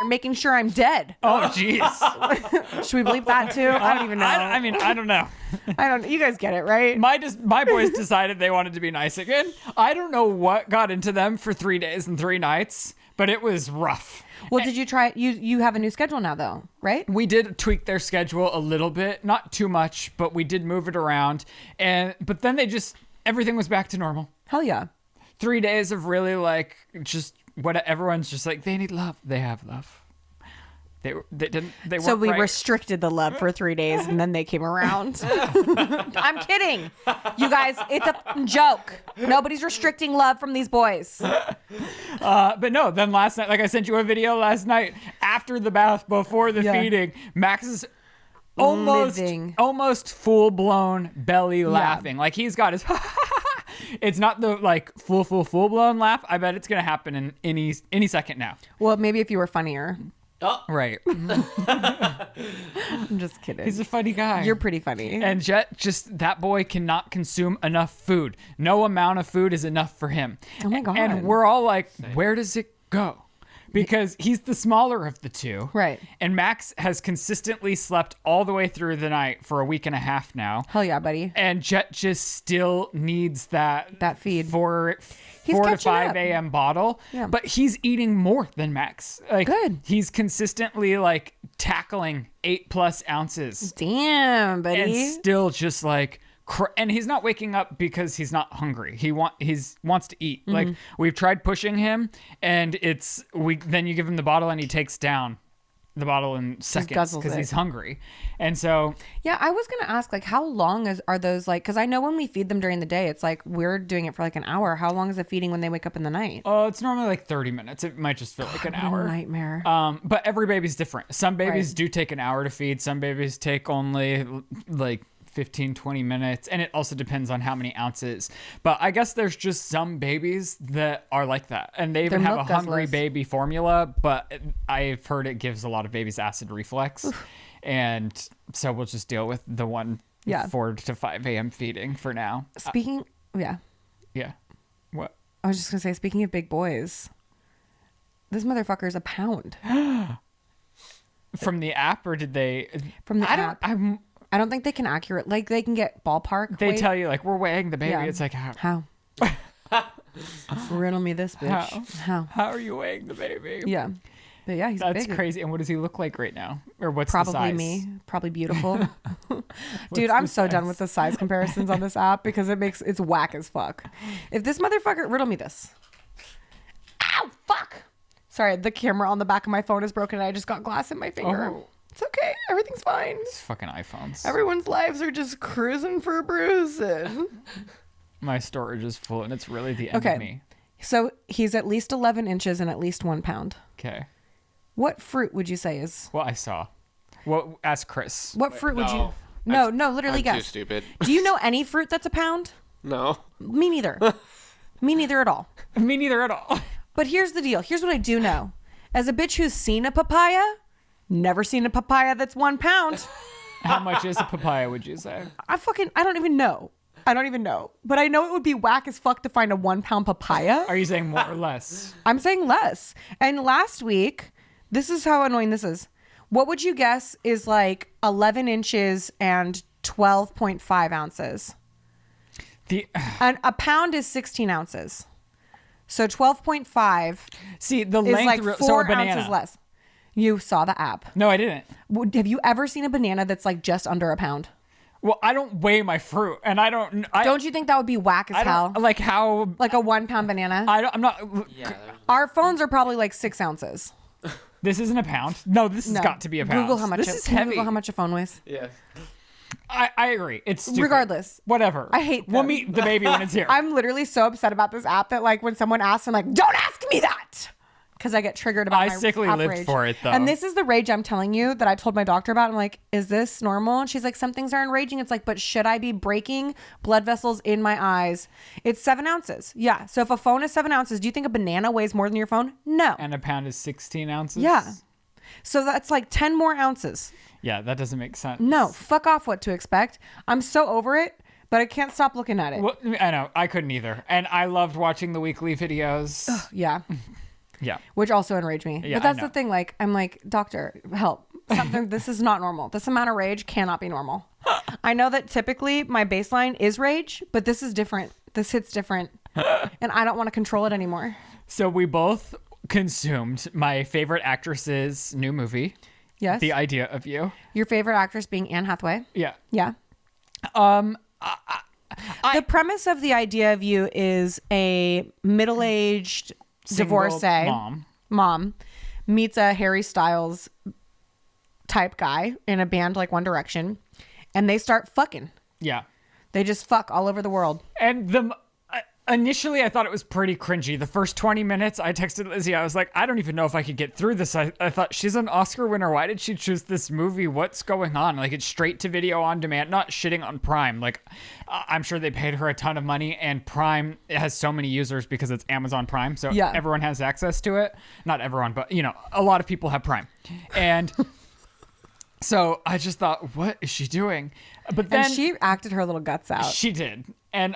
making sure I'm dead. Oh, jeez. Should we bleep that too? I don't even know. I mean, I don't know. I don't. You guys get it, right? My boys decided they wanted to be nice again. I don't know what got into them for 3 days and 3 nights, but it was rough. Well, did you try? You have a new schedule now, though, right? We did tweak their schedule a little bit, not too much, but we did move it around. But then everything was back to normal. Hell yeah. 3 days of really like just what everyone's just like, they need love. They have love. They So weren't we right. restricted the love for 3 days and then they came around. I'm kidding. You guys, it's a joke. Nobody's restricting love from these boys. But no, then last night, like I sent you a video last night after the bath, before the feeding, Max is almost full blown belly laughing. Like he's got his it's not the like full blown laugh. I bet it's gonna happen in any second now. Well, maybe if you were funnier. Oh. Right. I'm just kidding. He's a funny guy. You're pretty funny. And Jet, that boy cannot consume enough food. No amount of food is enough for him. Oh my God. And we're all like, where does it go? because he's the smaller of the two. Right. And Max has consistently slept all the way through the night for a week and a half now. Hell yeah, buddy. And Jet just still needs that feed. 4 He's to catching 5 up. a.m. bottle. Yeah. But he's eating more than Max. Like, Good. He's consistently like tackling 8+ ounces. Damn, buddy. And still just like, and he's not waking up because he's not hungry. He wants to eat. Mm-hmm. Like, we've tried pushing him, and then you give him the bottle and he takes down the bottle in seconds guzzles because it. he's hungry. And so Yeah, I was gonna ask, like, how long are those, like, because I know when we feed them during the day, it's like we're doing it for like an hour. How long is it feeding when they wake up in the night? it's normally like 30 minutes. It might just feel like an What a hour. nightmare. But every baby's different. Some babies Right. do take an hour to feed. Some babies take only like 15, 20 minutes. And it also depends on how many ounces. But I guess there's just some babies that are like that. And they even They're have a milk hungry guzzlers. baby formula. But I've heard it gives a lot of babies acid reflux. And so we'll just deal with the one Yeah. 4 to 5 a.m. feeding for now. Yeah. Yeah. What? I was just gonna say, speaking of big boys, this motherfucker's a pound From the app, or did they? from the I app. I don't think they can they can get ballpark. They weight. tell you like, we're weighing the baby. Yeah. It's like, How? Riddle me this, bitch. How? how are you weighing the baby? Yeah. But yeah, he's That's big. crazy. And what does he look like right now? Or what's the Probably size? me. Probably beautiful. Dude, I'm so done with the size comparisons on this app because it's whack as fuck. If this motherfucker, riddle me this. Ow, fuck. Sorry, the camera on the back of my phone is broken and I just got glass in my finger. Oh. It's okay. Everything's fine. It's fucking iPhones. Everyone's lives are just cruising for bruising. My storage is full and it's really the end of me. So he's at least 11 inches and at least 1 pound. Okay. What fruit would you say is? Well, I saw. Well, ask Chris. What fruit would you? No. No, literally I'm guess. too stupid. Do you know any fruit that's a pound? No. Me neither. Me neither at all. Me neither at all. But here's the deal. Here's what I do know. As a bitch who's seen a papaya, never seen a papaya that's 1 pound. How much is a papaya, would you say? I don't even know. But I know it would be whack as fuck to find a 1 pound papaya. Are you saying more or less? I'm saying less. And last week, this is how annoying this is. What would you guess is like 11 inches and 12.5 ounces? And a pound is 16 ounces. So 12.5 See, the is length, like so a 4 banana. ounces less. You saw the app. No, I didn't. Have you ever seen a banana that's like just under a pound? Well, I don't weigh my fruit, and I don't. Don't you think that would be whack as I hell? don't like how. Like a 1 pound banana? I'm not. Yeah. Our phones are probably like 6 ounces. This isn't a pound. No, this has No. got to be a pound. Google how much. This is can you heavy. Google how much a phone weighs? Yeah. I agree. It's stupid. Regardless. Whatever. I hate We'll them. meet the baby when it's here. I'm literally so upset about this app that like when someone asks, I'm like, don't ask me that. Because I get triggered about I my sickly app lived rage. for it, though. And this is the rage I'm telling you that I told my doctor about. I'm like, is this normal? And she's like, some things are enraging. It's like, but should I be breaking blood vessels in my eyes? It's 7 ounces. Yeah. So if a phone is 7 ounces, do you think a banana weighs more than your phone? No. And a pound is 16 ounces? Yeah. So that's like 10 more ounces. Yeah, that doesn't make sense. No, fuck off what to expect. I'm so over it, but I can't stop looking at it. Well, I know. I couldn't either. And I loved watching the weekly videos. Yeah. Yeah. Which also enraged me. Yeah, but that's I the know. thing. Like, I'm like, doctor, help. This is not normal. This amount of rage cannot be normal. I know that typically my baseline is rage, but this is different. This hits different. And I don't want to control it anymore. So we both consumed my favorite actress's new movie, Yes. The Idea of You. Your favorite actress being Anne Hathaway. Yeah. Yeah. The premise of The Idea of You is a middle-aged Single divorcee mom meets a Harry Styles type guy in a band like One Direction, and they start fucking. Yeah. They just fuck all over the world. And initially I thought it was pretty cringy. The first 20 minutes I texted Lizzie, I was like, I don't even know if I could get through this. I thought, she's an Oscar winner. Why did she choose this movie? What's going on? Like, it's straight to video on demand, not shitting on Prime. Like, I'm sure they paid her a ton of money, and Prime has so many users because it's Amazon Prime. So Yeah. everyone has access to it. Not everyone, but a lot of people have Prime. And so I just thought, what is she doing? But then And she acted her little guts out. she did. And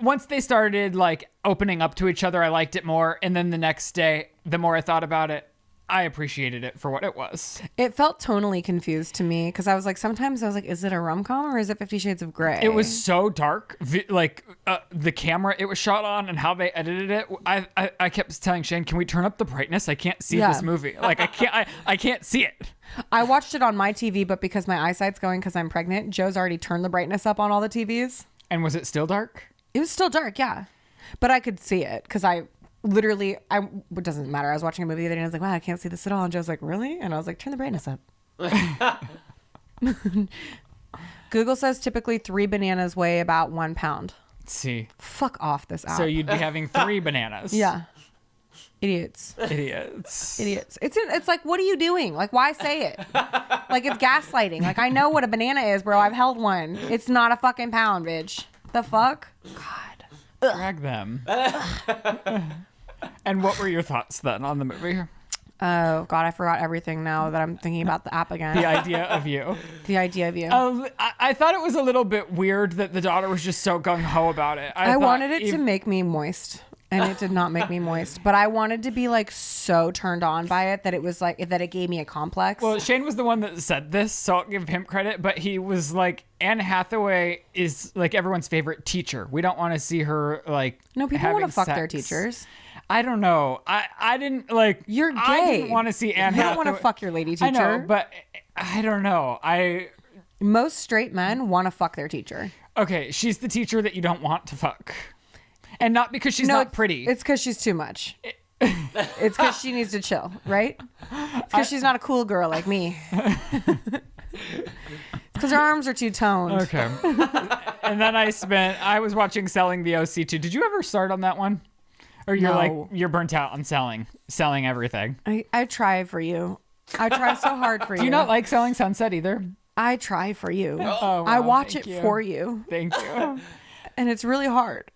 Once they started like opening up to each other, I liked it more. And then the next day, the more I thought about it, I appreciated it for what it was. It felt tonally confused to me because I was like, sometimes I was like, is it a rom-com or is it 50 Shades of Grey? It was so dark, the camera it was shot on and how they edited it. I kept telling Shane, can we turn up the brightness? I can't see this movie. Like I can't see it. I watched it on my TV, but because my eyesight's going because I'm pregnant, Joe's already turned the brightness up on all the TVs. And was it still dark? It was still dark, yeah. But I could see it because it doesn't matter. I was watching a movie the other day and I was like, wow, I can't see this at all. And Joe's like, really? And I was like, turn the brightness up. Google says typically 3 bananas weigh about 1 pound. See. Fuck off this app. So you'd be having 3 bananas. Yeah. Idiots. It's like, what are you doing? Like, why say it? Like, it's gaslighting. Like, I know what a banana is, bro. I've held one. It's not a fucking pound, bitch. The fuck? God. Drag them. And what were your thoughts then on the movie? Oh, God, I forgot everything now that I'm thinking about the app again. The idea of you. The idea of you. I thought it was a little bit weird that the daughter was just so gung-ho about it. I wanted it to make me moist. And it did not make me moist. But I wanted to be like so turned on by it that it was like that it gave me a complex. Well, Shane was the one that said this, so I'll give him credit. But he was like, Anne Hathaway is like everyone's favorite teacher. We don't want to see her like. No, people want to fuck sex. their teachers. I don't know. I didn't like. You're gay. I didn't want to see Anne Hathaway. You don't want to fuck your lady teacher. I know, but I don't know. Most straight men want to fuck their teacher. Okay, she's the teacher that you don't want to fuck. And not because she's not pretty. It's because she's too much. It's because she needs to chill, right? It's because she's not a cool girl like me. It's because her arms are too toned. Okay. And then I was watching Selling the OC too. Did you ever start on that one? Or you're burnt out on selling everything? I try for you. I try so hard for you. Do you not like Selling Sunset either? I try for you. Oh, wow, I watch it for you. Thank you. And it's really hard.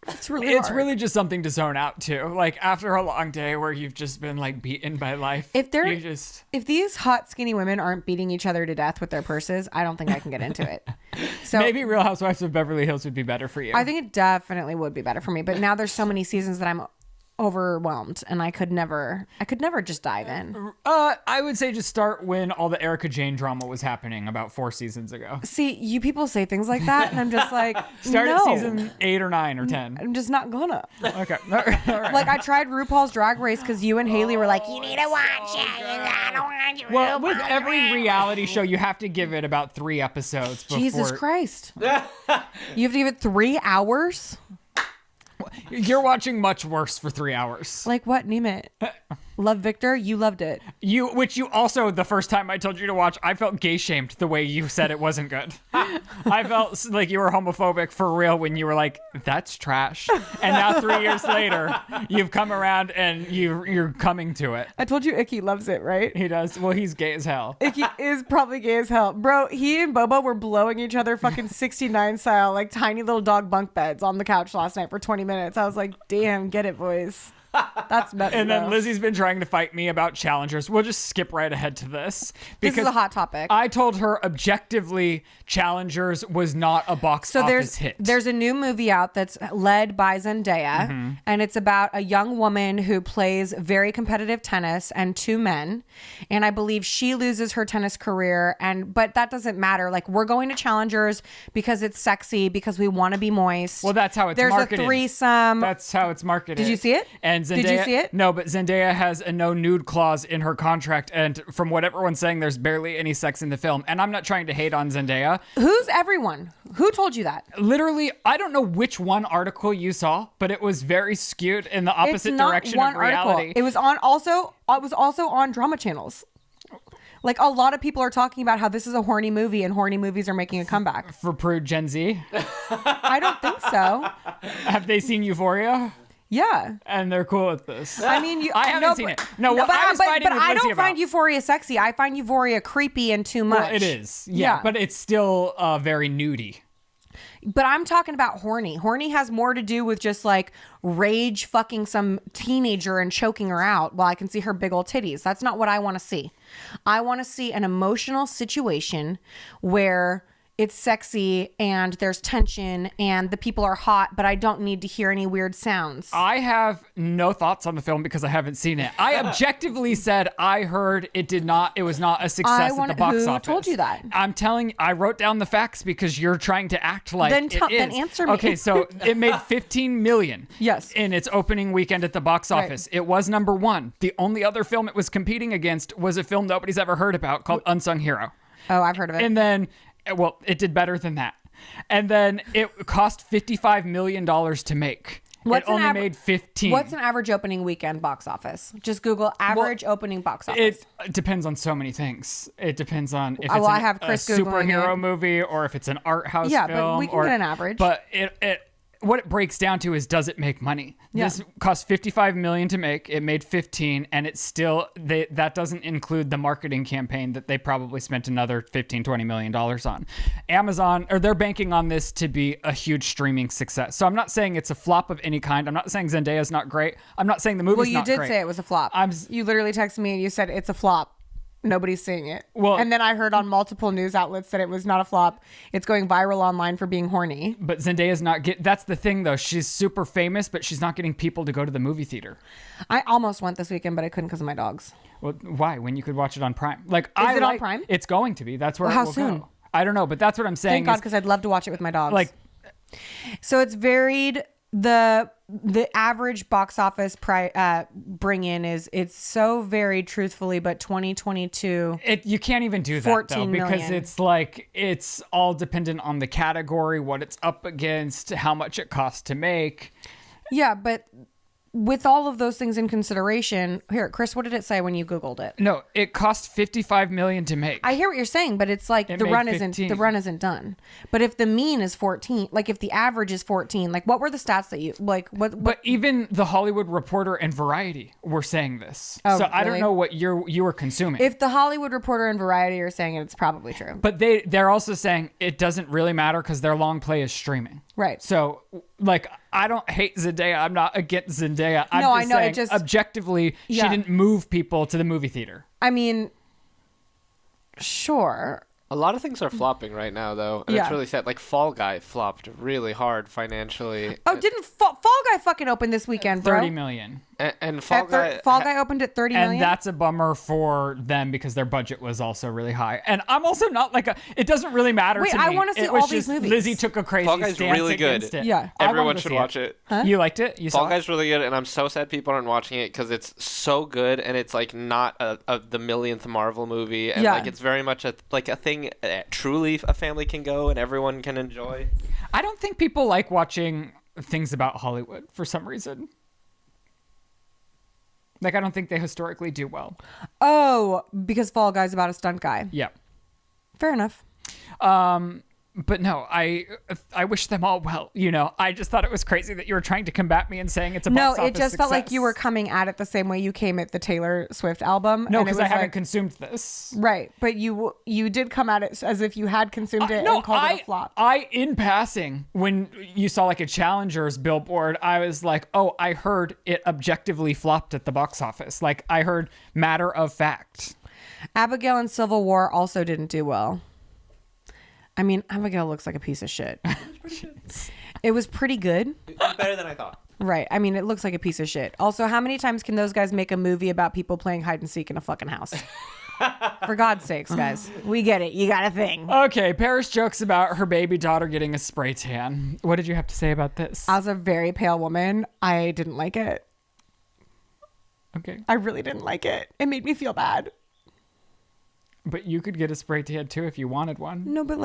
It's really just something to zone out to. Like after a long day where you've just been like beaten by life. If these hot skinny women aren't beating each other to death with their purses, I don't think I can get into it. So maybe Real Housewives of Beverly Hills would be better for you. I think it definitely would be better for me. But now there's so many seasons that I'm overwhelmed and I could never just dive in. I would say just start when all the Erica Jane drama was happening about 4 seasons ago. See, you people say things like that and I'm just like, start at season 8 or 9 or 10. I'm just not gonna. Okay. All right. Like I tried RuPaul's Drag Race because you and Haley were like, you need to watch it. I don't want you. Well, with every reality show, you have to give it about 3 episodes before. Jesus Christ. You have to give it 3 hours? You're watching much worse for 3 hours. Like what? Name it. Love Victor? You loved it. Which you also, the first time I told you to watch, I felt gay shamed the way you said it wasn't good. I felt like you were homophobic for real when you were like, that's trash. And now 3 years later, you've come around and you're coming to it. I told you Icky loves it, right? He does. Well, he's gay as hell. Icky is probably gay as hell. Bro, he and Bobo were blowing each other fucking 69 style, like tiny little dog bunk beds on the couch last night for 20 minutes. I was like, damn, get it, boys. That's nuts. And then Lizzie's been trying to fight me about challengers. We'll just skip right ahead to this. This is a hot topic. I told her objectively challengers was not a box office hit. There's a new movie out that's led by Zendaya, and it's about a young woman who plays very competitive tennis and 2 men. And I believe she loses her tennis career, but that doesn't matter. Like, we're going to challengers because it's sexy, because we want to be moist. Well, that's how it's marketed. There's a threesome. That's how it's marketed. Did you see it? And Zendaya, did you see it? No, but Zendaya has a no nude clause in her contract, and from what everyone's saying, there's barely any sex in the film. And I'm not trying to hate on Zendaya. Who's everyone? Who told you that? Literally, I don't know which one article you saw, but it was very skewed in the opposite direction of reality. Article. It was also on drama channels. Like, a lot of people are talking about how this is a horny movie and horny movies are making a comeback. For prude Gen Z? I don't think so. Have they seen Euphoria? Yeah. And they're cool with this. I mean, I haven't seen it. No, what I was fighting with Lizzie I don't about. find Euphoria sexy. I find Euphoria creepy and too much. Well, it is. Yeah. But it's still very nudie. But I'm talking about horny. Horny has more to do with just like rage fucking some teenager and choking her out while I can see her big old titties. That's not what I want to see. I want to see an emotional situation where it's sexy and there's tension and the people are hot, but I don't need to hear any weird sounds. I have no thoughts on the film because I haven't seen it. I objectively said I heard it was not a success at the box office. Who told you that? I wrote down the facts because you're trying to act like Then it is. then answer me. Okay, so it made $15 million Yes. in its opening weekend at the box office. It was number one. The only other film it was competing against was a film nobody's ever heard about called Unsung Hero. Oh, I've heard of it. And then, well, it did better than that. And then it cost $55 million to make. It only made 15. What's an average opening weekend box office? Just Google average opening box office. It depends on so many things. It depends on if it's I have Chris a Googling superhero it. movie or if it's an art house Yeah, film. but we can get an average. But what it breaks down to is, does it make money? Yeah. This cost $55 million to make. It made 15, and it's still that doesn't include the marketing campaign that they probably spent another $15-20 million on. Amazon, or they're banking on this to be a huge streaming success. So I'm not saying it's a flop of any kind. I'm not saying Zendaya's not great. I'm not saying the movie's not great. Well, you did say it was a flop. You literally texted me and you said it's a flop. Nobody's seeing it. Well, and then I heard on multiple news outlets that it was not a flop. It's going viral online for being horny. But Zendaya's not that's the thing though. She's super famous, but she's not getting people to go to the movie theater. I almost went this weekend, but I couldn't because of my dogs. Well, why? When you could watch it on Prime? Is it on Prime? It's going to be. That's where Well, how it will soon? go. I don't know, but that's what I'm saying. Thank God, because I'd love to watch it with my dogs. Like, so it's varied. The average box office bring in it's so varied, truthfully, but 2022 you can't even do that though, 14 because million. it's like it's all dependent on the category, what it's up against, how much it costs to make. Yeah, but with all of those things in consideration, here, Chris, what did it say when you Googled it? No, it cost $55 million to make. I hear what you're saying, but it's like It the made run 15. isn't done. But if the mean is 14, like if the average is 14, like what were the stats that you like? What? But even the Hollywood Reporter and Variety were saying this. Oh, so I don't really? know what you were consuming. If the Hollywood Reporter and Variety are saying it, it's probably true. But they're also saying it doesn't really matter because their long play is streaming. Right. So, like, I don't hate Zendaya. I'm not against Zendaya. I'm No, just I know, saying, it just- objectively, she Yeah. didn't move people to the movie theater. I mean, sure. A lot of things are flopping right now, though. And Yeah. it's really sad. Like, Fall Guy flopped really hard financially. Oh, didn't Fall Guy fucking open this weekend, bro? 30 million. And Fall Guy... Fall Guy opened at 30 million. And that's a bummer for them because their budget was also really high. And I'm also not like it doesn't really matter Wait, to me. I wanna see It was all these just movies. Lizzie took a crazy Fall Guy's stance really good. against it. Yeah. I Everyone wanted to should see watch it. Huh? You liked it? You Fall saw Guy's really good, and I'm so sad people aren't watching it because it's so good, and it's like not the millionth Marvel movie, and Yeah. like it's very much a thing that truly a family can go and everyone can enjoy. I don't think people like watching things about Hollywood for some reason. Like, I don't think they historically do well. Oh, because Fall Guy's about a stunt guy. Yeah. Fair enough. But no, I wish them all well. You know, I just thought it was crazy that you were trying to combat me and saying it's a No, box office it just felt like success. you were coming at it the same way you came at the Taylor Swift album. No, and it because was I haven't like- consumed this. Right, but you did come at it as if you had consumed it No, and called it a flop. in passing, when you saw like a Challengers billboard, I was like, oh, I heard it objectively flopped at the box office. Like, I heard matter of fact. Abigail and Civil War also didn't do well. I mean, Abigail looks like a piece of shit. It was pretty good. Better than I thought. Right. I mean, it looks like a piece of shit. Also, how many times can those guys make a movie about people playing hide and seek in a fucking house? For God's sakes, guys. We get it. You got a thing. Okay, Paris jokes about her baby daughter getting a spray tan. What did you have to say about this? As a very pale woman, I didn't like it. Okay. I really didn't like it. It made me feel bad. But you could get a spray tan too if you wanted one. No, but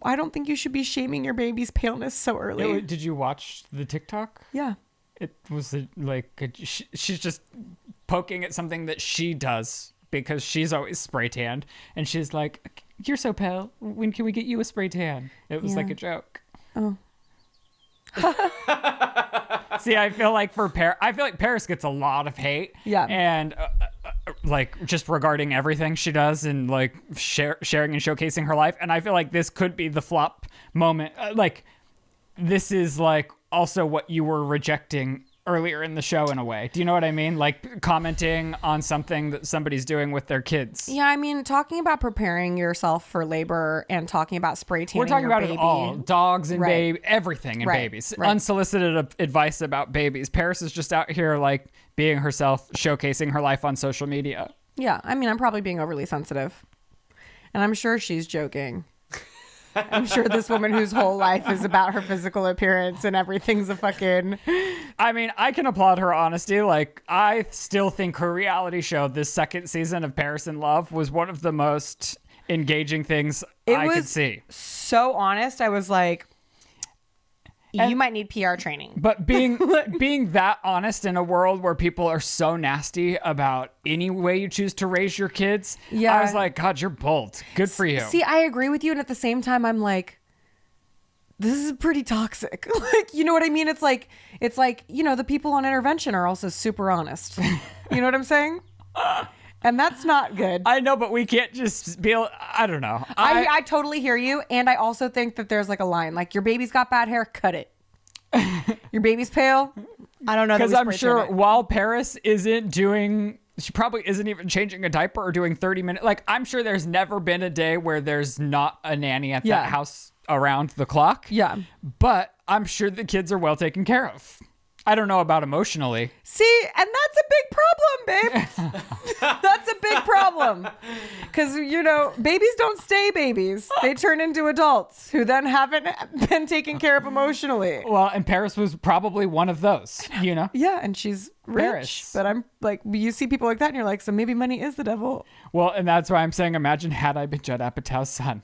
I don't think you should be shaming your baby's paleness so early. Did you watch the TikTok? Yeah. It was she's just poking at something that she does because she's always spray tanned. And she's like, you're so pale. When can we get you a spray tan? It was Yeah. like a joke. Oh. See, I feel like Paris gets a lot of hate. Yeah. And like just regarding everything she does and like sharing and showcasing her life. And I feel like this could be the flop moment. Like this is like also what you were rejecting earlier in the show in a way. Do you know what I mean? Like commenting on something that somebody's doing with their kids. Yeah, I mean, talking about preparing yourself for labor and talking about spray tanning We're talking your about baby. it all. Dogs and Right. baby, everything in Right. babies. Right. Unsolicited advice about babies. Paris is just out here like being herself, showcasing her life on social media. Yeah, I mean, I'm probably being overly sensitive. And I'm sure she's joking. I'm sure this woman whose whole life is about her physical appearance and everything's a fucking... I mean, I can applaud her honesty. Like, I still think her reality show, this second season of Paris in Love, was one of the most engaging things I could see. So honest, I was like, you might need PR training. But being that honest in a world where people are so nasty about any way you choose to raise your kids, Yeah. I was like, God, you're bold. Good for you. See, I agree with you. And at the same time, I'm like, this is pretty toxic. Like, you know what I mean? It's like, you know, the people on intervention are also super honest. You know what I'm saying? And that's not good. I know, but we can't just be, I don't know. I totally hear you. And I also think that there's like a line, like your baby's got bad hair, cut it. Your baby's pale. I don't know. Because I'm sure while Paris isn't doing, she probably isn't even changing a diaper or doing 30-minute. Like, I'm sure there's never been a day where there's not a nanny at that house around the clock. Yeah. But I'm sure the kids are well taken care of. I don't know about emotionally. See, and that's a big problem, babe. That's a big problem. Because, you know, babies don't stay babies. They turn into adults who then haven't been taken care of emotionally. Well, and Paris was probably one of those, you know? Yeah, and she's rich. Paris. But I'm like, you see people like that and you're like, so maybe money is the devil. Well, and that's why I'm saying, imagine had I been Judd Apatow's son.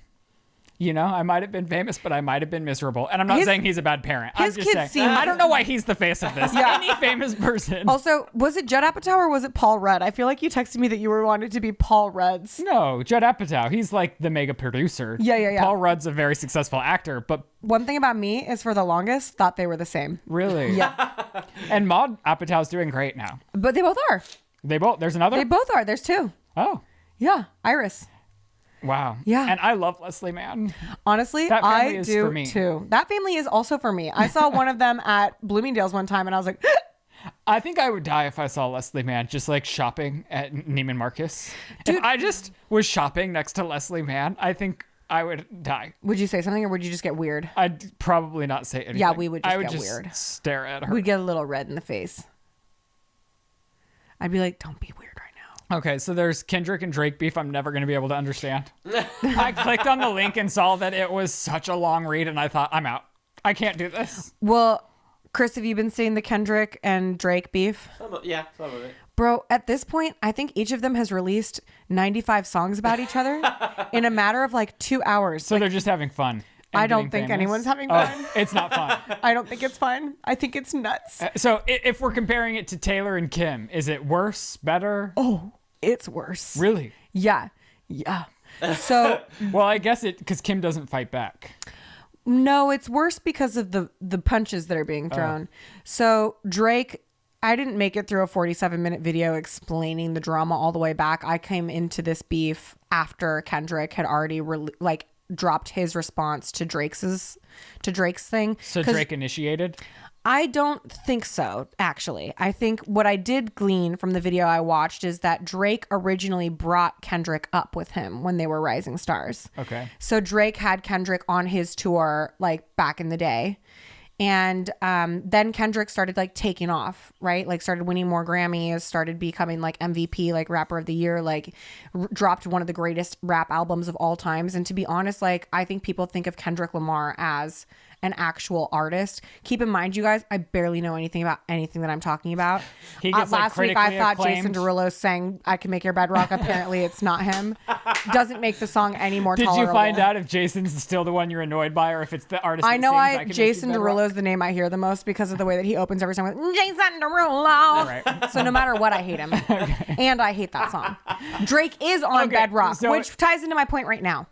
You know, I might have been famous, but I might have been miserable. And I'm not saying he's a bad parent. I'm his just kids saying, seem- I don't know why he's the face of this. Yeah. Any famous person. Also, was it Judd Apatow or was it Paul Rudd? I feel like you texted me that you were wanting to be Paul Rudd's. No, Judd Apatow. He's like the mega producer. Yeah. Paul Rudd's a very successful actor, but One thing about me is for the longest, thought they were the same. really. Yeah. And Maud Apatow's doing great now. But they both are. There's another? They both are. There's two. Oh, Yeah. Iris. wow. Yeah. And I love Leslie Mann. Honestly, That family I is do for me. too. That family is also for me. I saw one of them at Bloomingdale's one time and I was like, I think I would die if I saw Leslie Mann just like shopping at Neiman Marcus. Dude. If I just was shopping next to Leslie Mann, I think I would die. would you say something or would you just get weird? I'd probably not say anything. Yeah, we would just I would get just weird. stare at her. We'd get a little red in the face. I'd be like, don't be weird right now. Okay, so there's Kendrick and Drake beef I'm never going to be able to understand. I clicked on the link and saw that it was such a long read, and I thought, I'm out. I can't do this. Well, Chris, have you been seeing the Kendrick and Drake beef? Some of it. Bro, at this point, I think each of them has released 95 songs about each other in a matter of like 2 hours. So they're just having fun. I and don't getting think famous. anyone's having Oh, fun. it's not fun. I don't think it's fun. I think it's nuts. So if we're comparing it to Taylor and Kim, is it worse, better? Oh, it's worse. Really? Yeah. Yeah. So Well, I guess because Kim doesn't fight back. no, it's worse because of the punches that are being thrown. So Drake, I didn't make it through a 47-minute video explaining the drama all the way back. I came into this beef after Kendrick had already dropped his response to Drake's thing. So 'Cause Drake initiated? I don't think so, actually. I think what I did glean from the video I watched is that Drake originally brought Kendrick up with him when they were rising stars. Okay. So Drake had Kendrick on his tour like back in the day. And then Kendrick started like taking off, right? Like started winning more Grammys, started becoming like MVP, like rapper of the year, like dropped one of the greatest rap albums of all times. And to be honest, like I think people think of Kendrick Lamar as an actual artist. Keep in mind, you guys, I barely know anything about anything that I'm talking about. He gets, Last week, I critically thought Jason acclaimed. Derulo sang "I Can Make Your Bed Rock." Apparently, it's not him. Doesn't make the song any more Did tolerable. you find out if Jason's still the one you're annoyed by, or if it's the artist? I that know sings Can Make You Jason Bed Rock? Derulo is the name I hear the most because of the way that he opens every song with Jason Derulo. Right. So no matter what, I hate him. And I hate that song. Drake is on Okay, Bedrock, so- which ties into my point right now.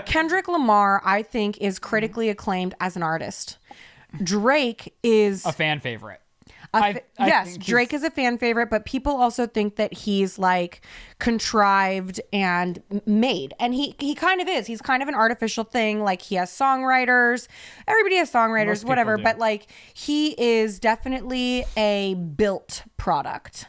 Kendrick Lamar, I think, is critically acclaimed as an artist. Drake is A fan favorite. Yes, think Drake is a fan favorite, but people also think that he's like contrived and made. And he kind of is. He's kind of an artificial thing. Like he has songwriters. Everybody has songwriters, Most people whatever. do. But like he is definitely a built product.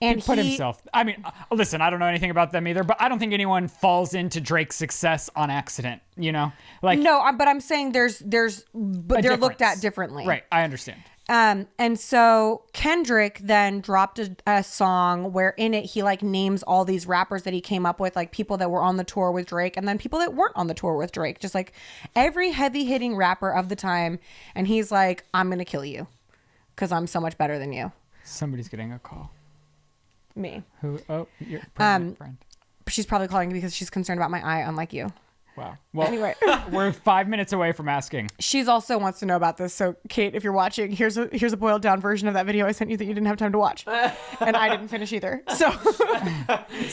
And He put himself. I mean, listen, I don't know anything about them either, but I don't think anyone falls into Drake's success on accident. You know, like No, but I'm saying there's but they're looked difference. at differently. Right, I understand. And so Kendrick then dropped a song where in it he like names all these rappers that he came up with, like people that were on the tour with Drake and then people that weren't on the tour with Drake, just like every heavy hitting rapper of the time. And he's like, I'm going to kill you because I'm so much better than you. Somebody's getting a call. Me. Who? Oh, your pregnant friend. She's probably calling because she's concerned about my eye, unlike you. Wow. Well, Anyway. we're 5 minutes away from asking. She's also wants to know about this. So Kate, if you're watching, here's a boiled down version of that video I sent you that you didn't have time to watch. And I didn't finish either. So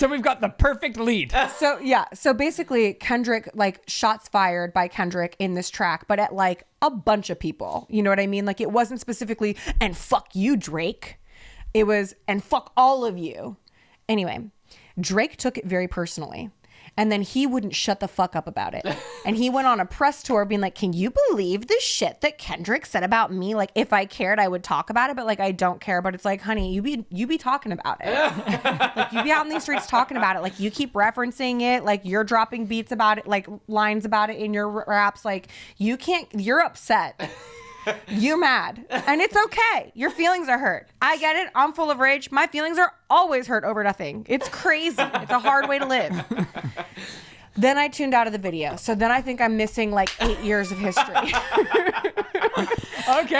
we've got the perfect lead. So basically Kendrick, like shots fired by Kendrick in this track, but at like a bunch of people. You know what I mean? Like it wasn't specifically, and fuck you, Drake. It was, and fuck all of you. Anyway, Drake took it very personally. And then he wouldn't shut the fuck up about it. And he went on a press tour being like, can you believe the shit that Kendrick said about me? Like, if I cared, I would talk about it, but like, I don't care. But it's like, honey, you be talking about it. Like, you be out in these streets talking about it. Like, you keep referencing it. Like, you're dropping beats about it, like lines about it in your raps. Like, you're upset. You're mad. And it's okay. Your feelings are hurt. I get it. I'm full of rage. My feelings are always hurt over nothing. It's crazy. It's a hard way to live. Then I tuned out of the video. So then I think I'm missing like 8 years of history. Okay.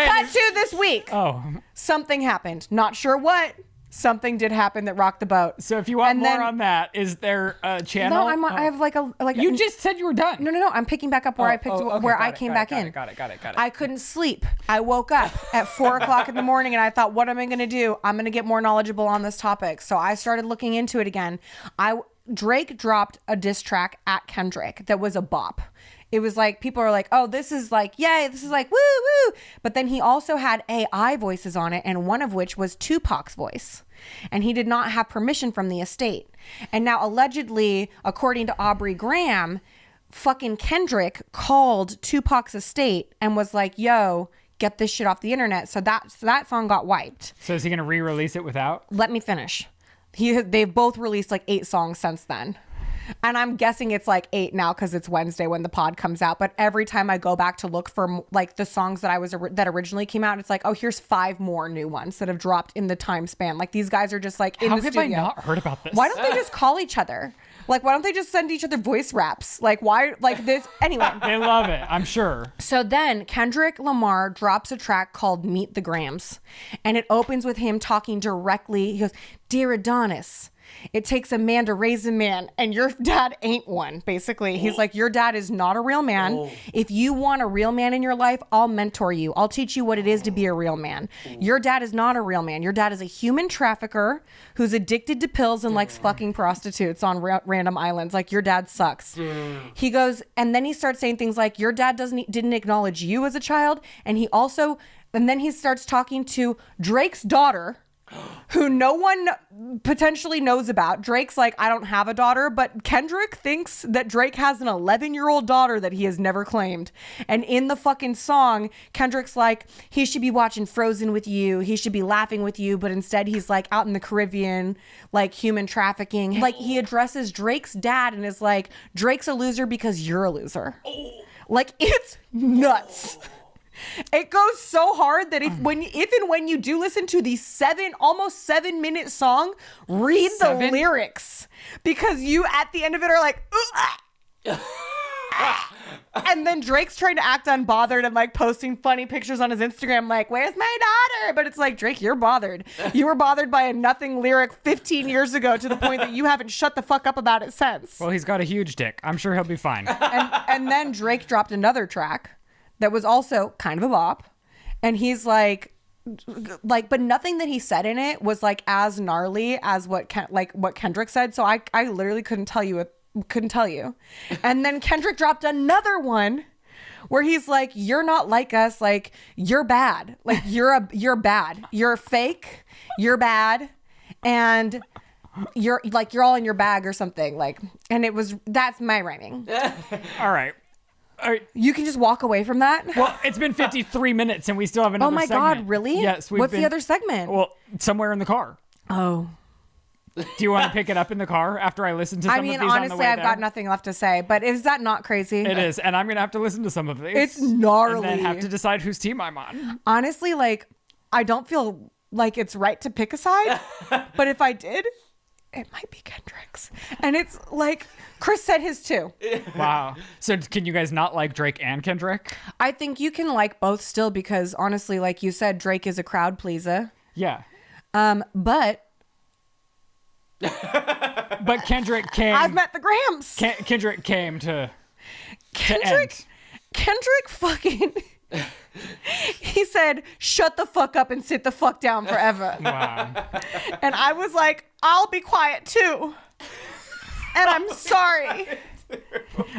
Cut to this week. Oh, Something happened. Not sure what. Something did happen that rocked the boat. so if you want And more then- on that, is there a channel? No, I have like a You just said you were done. No. I'm picking back up where I picked okay, where got I it, came got back it, in. Got it. I couldn't sleep. I woke up at 4:00 in the morning and I thought, what am I going to do? I'm going to get more knowledgeable on this topic. So I started looking into it again. Drake dropped a diss track at Kendrick that was a bop. It was like, people are like, oh, this is like, yay, this is like, woo, woo. But then he also had AI voices on it, and one of which was Tupac's voice. And he did not have permission from the estate. And now, allegedly, according to Aubrey Graham, fucking Kendrick called Tupac's estate and was like, yo, get this shit off the internet. So that song got wiped. So is he going to re-release it without? Let me finish. They've both released like 8 songs since then. And I'm guessing it's like 8 now because it's Wednesday when the pod comes out. But every time I go back to look for like the songs that originally came out, it's like, oh, here's 5 more new ones that have dropped in the time span. Like these guys are just like in How the have studio. I not heard about this? Why don't they just call each other? Like, why don't they just send each other voice raps? Like, why? Like this. Anyway. They love it, I'm sure. So then Kendrick Lamar drops a track called Meet the Grams. And it opens with him talking directly. He goes, Dear Adonis, it takes a man to raise a man, and your dad ain't one, basically. He's like, your dad is not a real man. If you want a real man in your life, I'll mentor you. I'll teach you what it is to be a real man. Your dad is not a real man. Your dad is a human trafficker who's addicted to pills and likes fucking prostitutes on random islands. Like, your dad sucks. He goes, and then he starts saying things like, your dad didn't acknowledge you as a child. And then he starts talking to Drake's daughter, who no one potentially knows about. Drake's like, I don't have a daughter, but Kendrick thinks that Drake has an 11-year-old daughter that he has never claimed. And in the fucking song, Kendrick's like, he should be watching Frozen with you. He should be laughing with you. But instead he's like out in the Caribbean, like human trafficking. Like, he addresses Drake's dad and is like, Drake's a loser because you're a loser. Like, it's nuts. It goes so hard that if and when you do listen to the almost 7-minute song, read the lyrics, because you at the end of it are like, and then Drake's trying to act unbothered and like posting funny pictures on his Instagram like, where's my daughter? But it's like, Drake, you're bothered. You were bothered by a nothing lyric 15 years ago to the point that you haven't shut the fuck up about it since. Well, he's got a huge dick. I'm sure he'll be fine. And then Drake dropped another track that was also kind of a bop. And he's like, but nothing that he said in it was like as gnarly as what Kendrick said. So I literally couldn't tell you. And then Kendrick dropped another one where he's like, you're not like us. Like, you're bad. Like, you're bad. You're fake. You're bad. And you're all in your bag or something. Like, and that's my rhyming. All right. You can just walk away from that. Well, it's been 53 minutes and we still have another segment. Oh my God, really? Yes. What's the other segment? Well, somewhere in the car. Oh. Do you want to pick it up in the car after I listen to some of these honestly, on the way I've there? got nothing left to say, but is that not crazy? It is, and I'm going to have to listen to some of these. It's gnarly. And then have to decide whose team I'm on. Honestly, like, I don't feel like it's right to pick a side, but if I did, it might be Kendrick's. And it's like, Chris said his too. Wow. So can you guys not like Drake and Kendrick? I think you can like both still because honestly, like you said, Drake is a crowd pleaser. Yeah. But Kendrick came. I've met the Gramps. Kendrick came to Kendrick fucking... He said, shut the fuck up and sit the fuck down forever. Wow. And I was like, I'll be quiet too. And I'm sorry.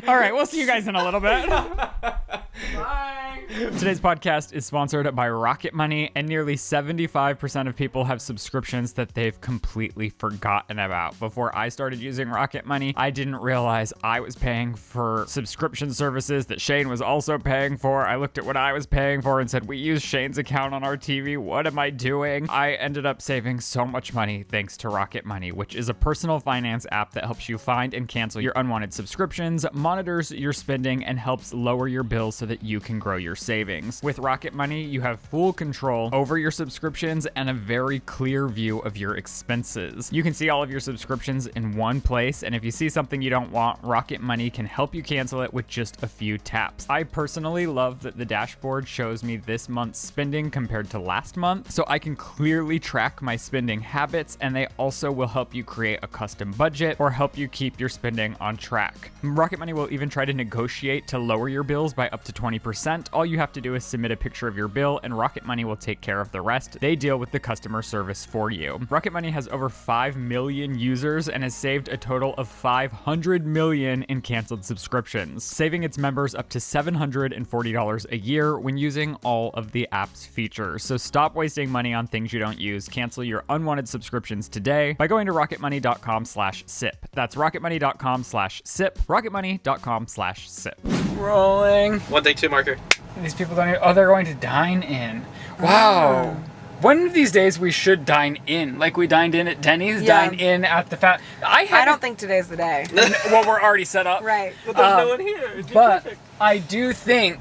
All right, we'll see you guys in a little bit. Bye. Today's podcast is sponsored by Rocket Money, and nearly 75% of people have subscriptions that they've completely forgotten about. Before I started using Rocket Money, I didn't realize I was paying for subscription services that Shane was also paying for. I looked at what I was paying for and said, we use Shane's account on our TV. What am I doing? I ended up saving so much money thanks to Rocket Money, which is a personal finance app that helps you find and cancel your unwanted subscriptions, monitors your spending, and helps lower your bills so that you can grow your savings. With Rocket Money, you have full control over your subscriptions and a very clear view of your expenses. You can see all of your subscriptions in one place, and if you see something you don't want, Rocket Money can help you cancel it with just a few taps. I personally love that the dashboard shows me this month's spending compared to last month, so I can clearly track my spending habits, and they also will help you create a custom budget or help you keep your spending on track. Rocket Money will even try to negotiate to lower your bills by up to 20%. All you have to do is submit a picture of your bill, and Rocket Money will take care of the rest. They deal with the customer service for you. Rocket Money has over 5 million users and has saved a total of 500 million in canceled subscriptions, saving its members up to $740 a year when using all of the app's features. So stop wasting money on things you don't use. Cancel your unwanted subscriptions today by going to rocketmoney.com/sip. That's rocketmoney.com/sip. rocketmoney.com/sip. Rolling. 1 take 2 marker. These people don't even, they're going to dine in. Wow. One of these days we should dine in. Like we dined in at Denny's, Yeah. dine in at the fat. I don't think today's the day. Well, we're already set up. Right. But there's no one here. It'd be But perfect. I do think,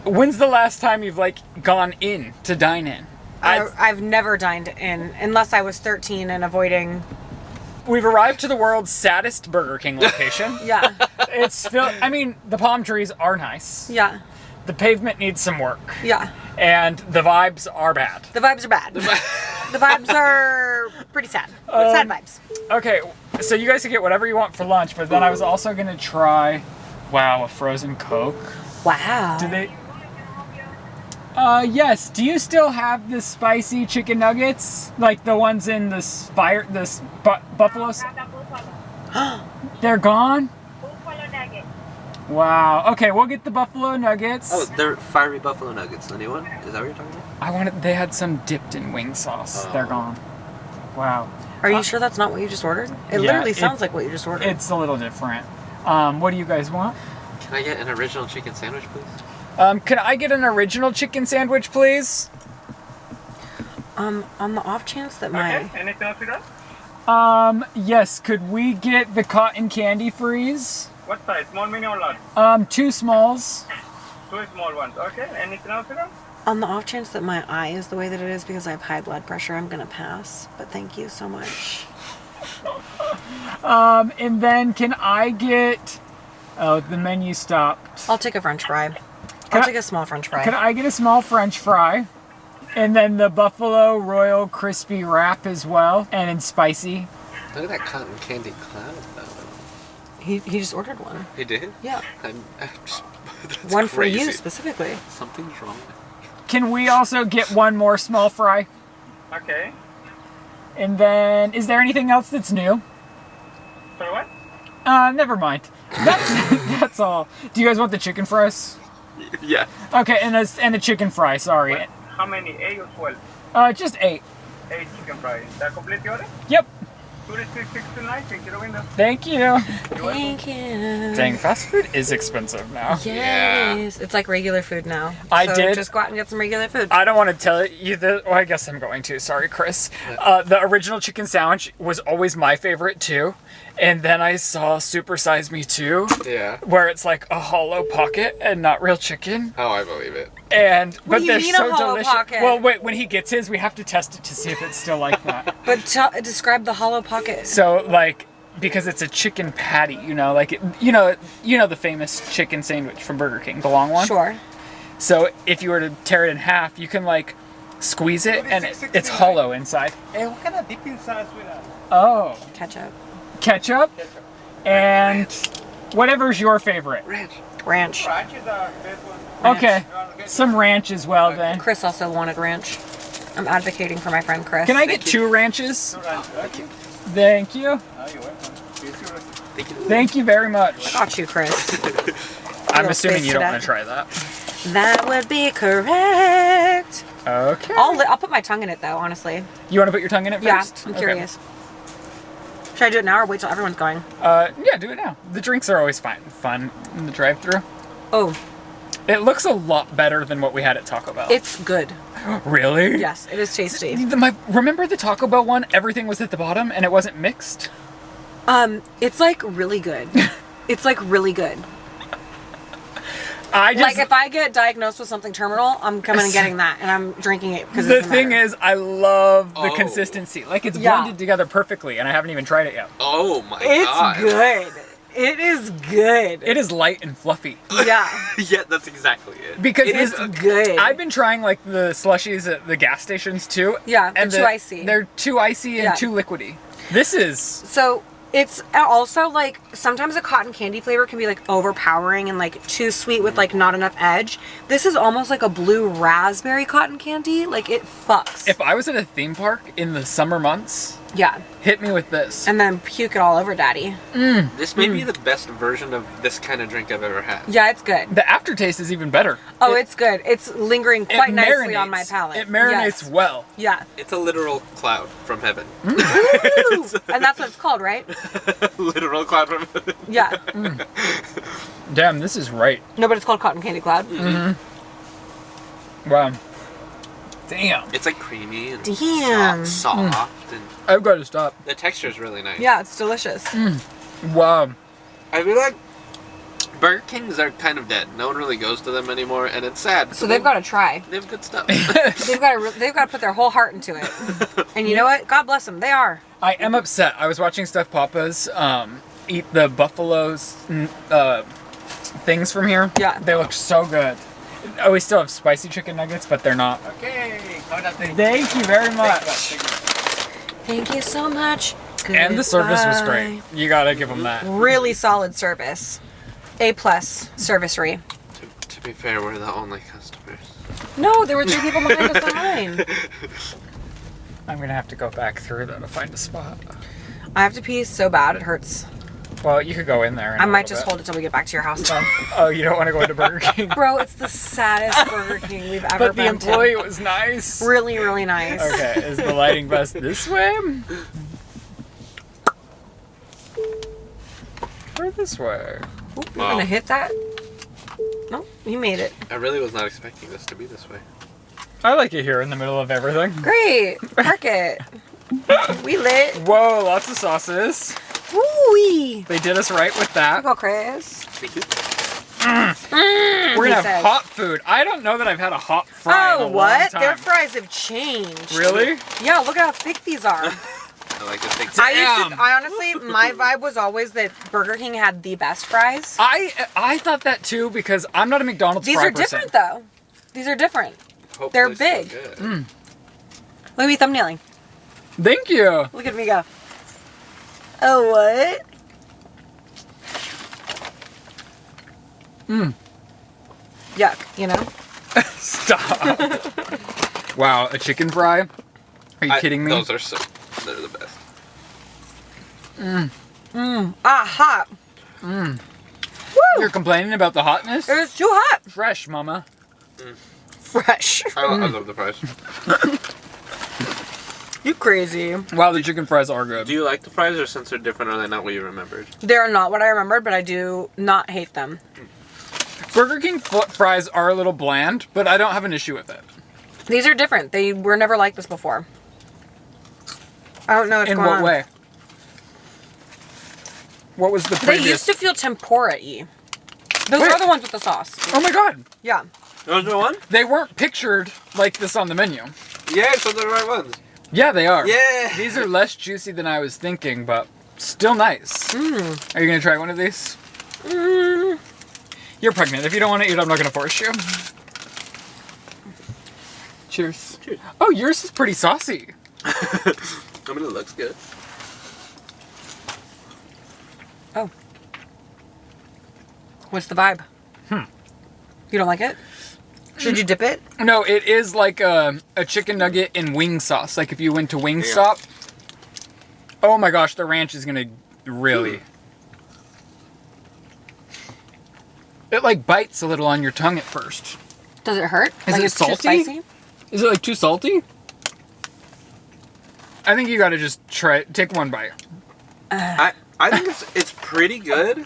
when's the last time you've like gone in to dine in? I've never dined in unless I was 13 and avoiding. We've arrived to the world's saddest Burger King location. Yeah. It's I mean, the palm trees are nice. Yeah. The pavement needs some work. Yeah. And the vibes are bad. The vibes are bad. The vibes are pretty sad. Sad vibes. Okay, so you guys can get whatever you want for lunch, but then I was also gonna try, a frozen Coke. Wow. Do they? Yes. Do you still have the spicy chicken nuggets, like the ones in the buffaloes? They're gone. Buffalo nuggets. Wow. Okay, we'll get the buffalo nuggets. Oh, they're fiery buffalo nuggets. Anyone? Is that what you're talking about? They had some dipped in wing sauce. Oh. They're gone. Wow. Are you sure that's not what you just ordered? It literally sounds like what you just ordered. It's a little different. What do you guys want? Can I get an original chicken sandwich, please? Can I get an original chicken sandwich, please? On the off chance that my Anything else with that? Yes. Could we get the cotton candy freeze? What size? Small, mini, or large? 2 smalls. 2 small ones. Okay. Anything else with that? on the off chance that my eye is the way that it is because I have high blood pressure, I'm gonna pass. But thank you so much. And then can I get... Oh, the menu stopped. I'll take a French fry. I'll take a small French fry. Can I get a small French fry? And then the Buffalo Royal Crispy Wrap as well. And in spicy. Look at that cotton candy cloud, though. He just ordered one. He did? Yeah. I'm just, that's One crazy. for you specifically. Something's wrong. Can we also get one more small fry? Okay. And then, is there anything else that's new? So what? Never mind. That's all. Do you guys want the chicken fries? Yeah. Okay, and a chicken fry. Sorry. How many? 8 or 12? Just 8. 8 chicken fries. ¿Está complete your order? Yep. 26629. Thank you, window. Thank you. Thank you. Dang, fast food is expensive now. Yeah, it is. It's like regular food now. I so did- just go out and get some regular food. I don't want to tell you that. Well, I guess I'm going to. Sorry, Chris. The original chicken sandwich was always my favorite too. And then I saw Super Size Me 2, Yeah. where it's like a hollow pocket and not real chicken. Oh, I believe it. And What but do you they're mean a so hollow delicious. pocket? Well, wait, when he gets his, we have to test it to see if it's still like that. But describe the hollow pocket. So like because it's a chicken patty, like you know the famous chicken sandwich from Burger King, the long one. Sure. So if you were to tear it in half, you can like squeeze it and it's hollow inside. Hey, what kind of dipping sauce with that? Oh, Ketchup. ketchup and whatever's your favorite. Ranch. Ranch is the best one. Okay, some ranch as well then. Chris also wanted ranch. I'm advocating for my friend Chris. Can I get 2 ranches? Thank you. Thank you. Oh, you're welcome. Here's your receipt. Thank you very much. Got you, Chris. I'm You'll assuming space you it don't out. want to try that. That would be correct. Okay. I'll put my tongue in it though, honestly. You want to put your tongue in it Yeah, first? I'm Okay. curious. Should I do it now or wait till everyone's going? Yeah, do it now. The drinks are always fun in the drive-thru. Oh, It looks a lot better than what we had at Taco Bell. it's good. Really? Yes, it is tasty. Remember the Taco Bell one? Everything was at the bottom and it wasn't mixed? It's like really good. It's like really good. I just... Like if I get diagnosed with something terminal, I'm coming and getting that, and I'm drinking it because The thing is, I love the Oh. consistency. Like, it's Yeah. blended together perfectly, and I haven't even tried it yet. Oh my it's god. good. It is good. It is light and fluffy. Yeah, Yeah, that's exactly it. Because it is good. I've been trying, like, the slushies at the gas stations, too. Yeah, and they're too icy. They're too icy and Yeah. too liquidy. This is... So it's also like sometimes a cotton candy flavor can be like overpowering and like too sweet with like not enough edge. This is almost like a blue raspberry cotton candy. Like it fucks. If I was at a theme park in the summer months, Yeah, hit me with this. and then puke it all over, Daddy. This may be the best version of this kind of drink I've ever had. Yeah, it's good. The aftertaste is even better. Oh, it's good. It's lingering It quite nicely on my marinates. palate. It marinates Yes. well. Yeah, It's a literal cloud from heaven. Woo! And that's what it's called, right? Literal cloud from heaven. Yeah. Damn, this is right. No, but it's called cotton candy cloud. Wow. Damn. It's like creamy and Damn. soft, and I've got to stop. the texture is really nice. Yeah, it's delicious. Wow. I feel like Burger Kings are kind of dead. No one really goes to them anymore, and it's sad. So they've got to try. They have good stuff. They've got to put their whole heart into it. And you know what? God bless them. They are. I am upset. I was watching Steph Papa's eat the buffalo's things from here. Yeah. They look so good. Oh, we still have spicy chicken nuggets, but they're not. Okay. Thank you very much. Thank you so much. And the service was Goodbye. great. You gotta give them that. Really solid service. A+ servicery. To be fair, we're the only customers. No, there were 3 people behind us online. I'm gonna have to go back through though to find a spot. I have to pee so bad it hurts. Well, you could go in there. I might just hold it till we get back to your house though. Oh, you don't want to go into Burger King? Bro, it's the saddest Burger King we've ever But the been employee was nice. to. Really, really nice. Okay, is the lighting best this way? Or this way? Oop, you're Wow. gonna hit that? No, you made it. I really was not expecting this to be this way. I like it here in the middle of everything. Great. Park it. We lit. Whoa, lots of sauces. Woo-wee. They did us right with that. Go, Chris. Thank you. We're he gonna have says. hot food. I don't know that I've had a hot fry in a Oh, long what? time. Their fries have changed. Really? Yeah, look at how thick these are. I like this thing. I honestly, my vibe was always that Burger King had the best fries. I thought that too because I'm not a McDonald's These fry are person. different though. These are different. Hopefully they're still big. good. Look at me thumbnailing. Thank you. Look at me go. Oh, what? Yuck, you know? Stop. Wow, a chicken fry? Are you kidding me? Those are they're the best. Ah, hot. Woo! You're complaining about the hotness? It was too hot. Fresh, mama. Fresh. I love the fries. You crazy. Wow, the chicken fries are good. Do you like the fries, or since they're different, are they not what you remembered? They're not what I remembered, but I do not hate them. Burger King fries are a little bland, but I don't have an issue with it. These are different. They were never like this before. I don't know what's In going what on. way? What was the They previous? used to feel tempura-y. Those Wait. are the ones with the sauce. Oh my god. Yeah. Those are the one? They weren't pictured like this on the menu. Yeah, so they're the right ones. Yeah, they are. Yeah. These are less juicy than I was thinking, but still nice. Are you gonna try one of these? You're pregnant. If you don't want to eat, I'm not gonna force you. Cheers. Cheers. Oh, yours is pretty saucy. I mean, it looks good. Oh. What's the vibe? You don't like it? Should you dip it? No, it is like a chicken nugget in wing sauce. Like if you went to Wingstop. Oh my gosh, the ranch is gonna really. It like bites a little on your tongue at first. Does it hurt? Is Like it it's too salty? spicy? Is it like too salty? I think you gotta just take one bite. I think it's pretty good,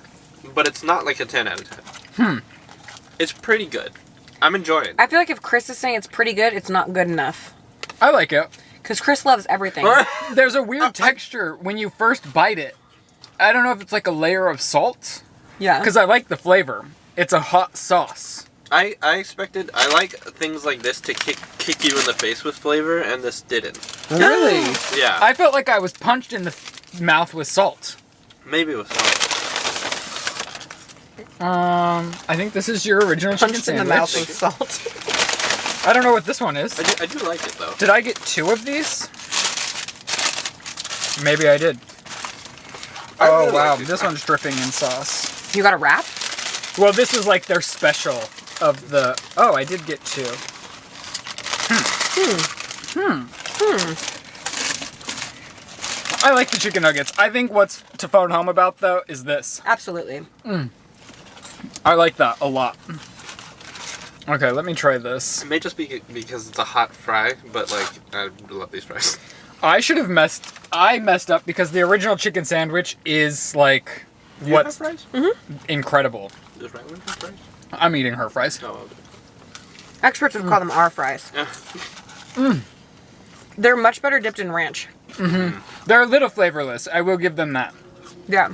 but it's not like a 10 out of 10. It's pretty good. I'm enjoying it. I feel like if Chris is saying it's pretty good, it's not good enough. I like it. Because Chris loves everything. There's a weird texture when you first bite it. I don't know if it's like a layer of salt. Yeah. Because I like the flavor. It's a hot sauce. I expected, I like things like this to kick you in the face with flavor, and this didn't. Really? Yeah. I felt like I was punched in the mouth with salt. Maybe it was not. I think this is your original chicken Punched in sandwich. the mouth with salt. I don't know what this one is. I do like it, though. Did I get 2 of these? Maybe I did. I Oh really wow, like these this fries. one's dripping in sauce. You got a wrap? Well, this is like their special of the. Oh, I did get 2. I like the chicken nuggets. I think what's to phone home about though is this. Absolutely. I like that a lot. Okay, let me try this. It may just be because it's a hot fry, but, like, I love these fries. I messed up because the original chicken sandwich is like Do you have what's fries? incredible. Does Ryland have fries? I'm eating her fries. No, okay. Experts would call them our fries. Yeah. They're much better dipped in ranch. They're a little flavorless. I will give them that. Yeah.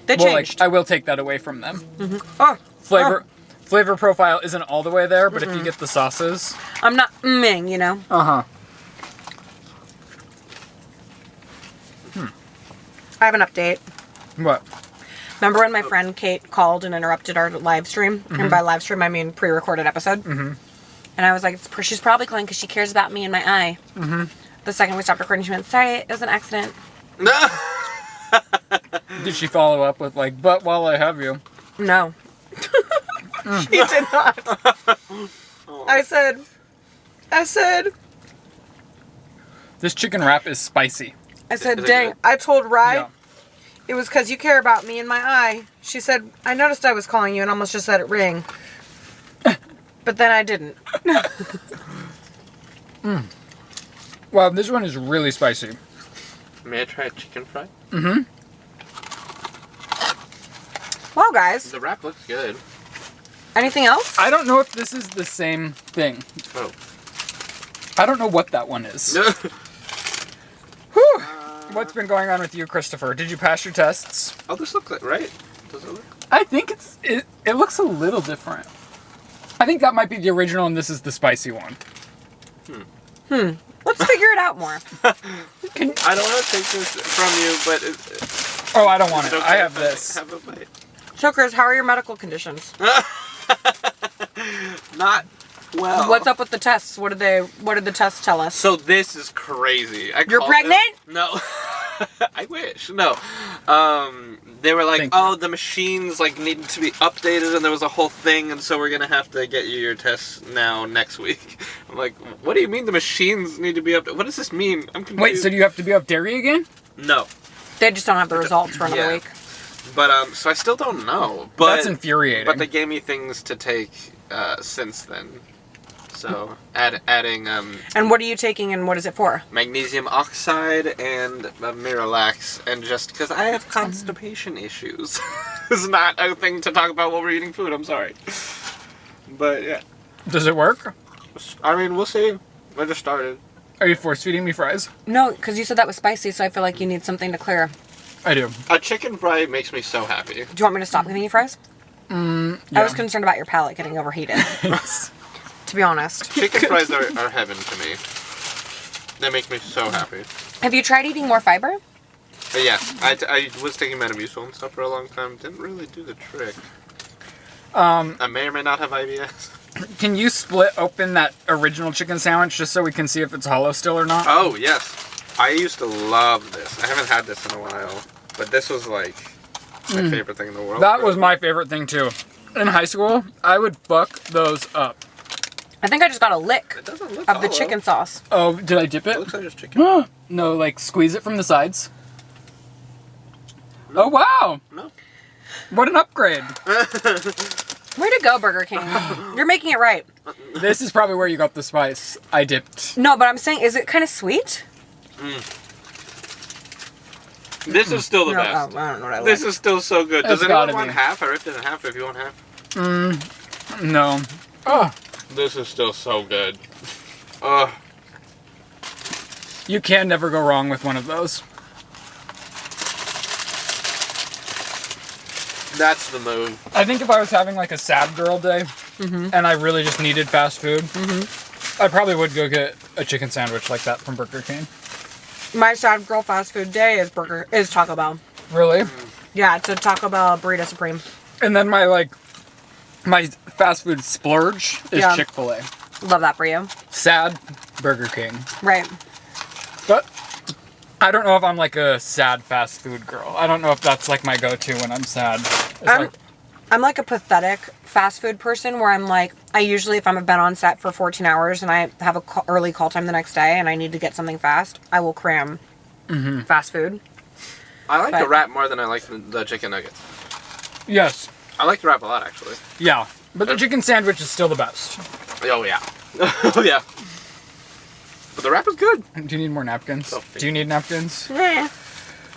They Well, like, changed. I will take that away from them. Oh, Flavor profile isn't all the way there, but if you get the sauces. I'm not ming, you know? Uh-huh. I have an update. What? Remember when my friend Kate called and interrupted our live stream? And by live stream, I mean pre-recorded episode. And I was like, she's probably calling because she cares about me and my eye. The second we stopped recording, she went, sorry, it was an accident. Did she follow up with like, but while I have you? No. She did not. I said, This chicken wrap is spicy. Is it dang, good? I told Rye Yeah. it was because you care about me and my eye. She said, I noticed I was calling you and almost just let it ring. But then I didn't. Wow, this one is really spicy. May I try a chicken fry? Well, guys, The wrap looks good. anything else? I don't know if this is the same thing. Oh. I don't know what that one is. Whew. What's been going on with you, Christopher? Did you pass your tests? Oh, this looks like, right? Does it look? I think it looks a little different. I think that might be the original and this is the spicy one. Let's figure it out more. I don't want to take this from you, but Oh, I don't want is it. okay I have if this. Have a bite. So, Chris, how are your medical conditions? Not well. What's up with the tests? What did the tests tell us? So this is crazy. You're called pregnant? them- No. I wish. No. They were like, Thank you. oh, the machines like needed to be updated, and there was a whole thing, and so we're gonna have to get you your tests now next week. I'm like, what do you mean the machines need to be updated? What does this mean? I'm confused. Wait, so do you have to be off dairy again? No. They just don't have the results for another Yeah. week. But so I still don't know. But That's infuriating. But they gave me things to take since then. So adding And what are you taking and what is it for? magnesium oxide and Miralax, and just because I have constipation issues. It's not a thing to talk about while we're eating food. I'm sorry. But yeah, Does it work? I mean, we'll see. I just started. Are you force feeding me fries? No, because you said that was spicy, so I feel like you need something to clear. I do. A chicken fry makes me so happy. Do you want me to stop giving you fries? Yeah. I was concerned about your palate getting overheated. To be honest. Chicken fries are heaven to me. They make me so happy. Have you tried eating more fiber? But yeah, I was taking Metamucil and stuff for a long time. Didn't really do the trick. I may or may not have IBS. Can you split open that original chicken sandwich just so we can see if it's hollow still or not? Oh, yes. I used to love this. I haven't had this in a while. But this was like my favorite thing in the world. That was my favorite thing too. In high school, I would fuck those up. I think I just got a lick It doesn't look of the hollow. chicken sauce. Oh, did I dip It it? looks like just chicken. No, like squeeze it from the sides. Oh wow! No. What an upgrade! Way to go, Burger King. You're making it right. This is probably where you got the spice. I dipped. No, but I'm saying, is it kind of sweet? This is still the No, best. I don't know what I like. This is still so good. Does It's anyone gotta want be. half? I ripped it in half if you want half. No. Oh, This is still so good. Ugh. you can never go wrong with one of those. That's the move. I think if I was having like a sad girl day and I really just needed fast food, I probably would go get a chicken sandwich like that from Burger King. My sad girl fast food day is Taco Bell. Really? Yeah, it's a Taco Bell Burrito Supreme. And then my fast food splurge is Yeah. Chick-fil-A. Love that for you. Sad Burger King. Right. But I don't know if I'm like a sad fast food girl. I don't know if that's like my go-to when I'm sad. It's I'm like a pathetic fast food person where I'm like, I usually, if I've been on set for 14 hours and I have a early call time the next day and I need to get something fast, I will cram fast food. I like the But- wrap more than I like the chicken nuggets. yes. I like the wrap a lot, actually. Yeah. But the chicken sandwich is still the best. Oh, yeah. Oh, yeah. But the wrap is good. Do you need more napkins? Oh, Do you need napkins? Eh,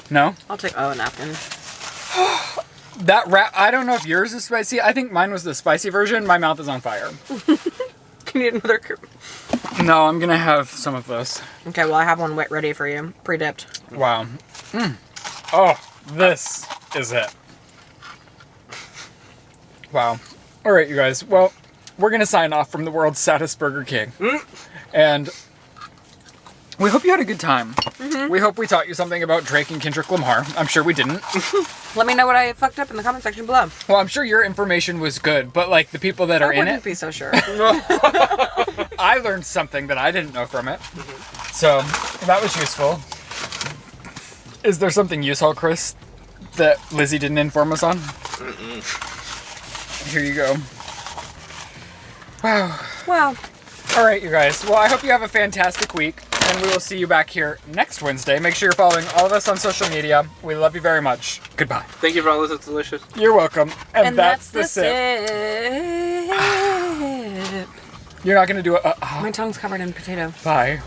No? I'll take a napkin. That wrap, I don't know if yours is spicy. I think mine was the spicy version. My mouth is on fire. Can you need another? No, I'm gonna have some of this. Okay, well I have one ready for you, pre-dipped. Wow. Oh, this is it. Wow. All right, you guys. Well, we're gonna sign off from the world's saddest Burger King, and we hope you had a good time. We hope we taught you something about Drake and Kendrick Lamar. I'm sure we didn't. Let me know what I fucked up in the comment section below. Well, I'm sure your information was good, but like the people that are I in wouldn't it, be so sure. I learned something that I didn't know from it. So that was useful. Is there something you saw, Chris, that Lizzie didn't inform us on? Here you go. Wow. Wow. All right, you guys. Well, I hope you have a fantastic week, and we will see you back here next Wednesday. Make sure you're following all of us on social media. We love you very much. Goodbye. Thank you for all this. It's delicious. You're welcome. And that's the sip. sip. You're not going to do it. My tongue's covered in potato. Bye.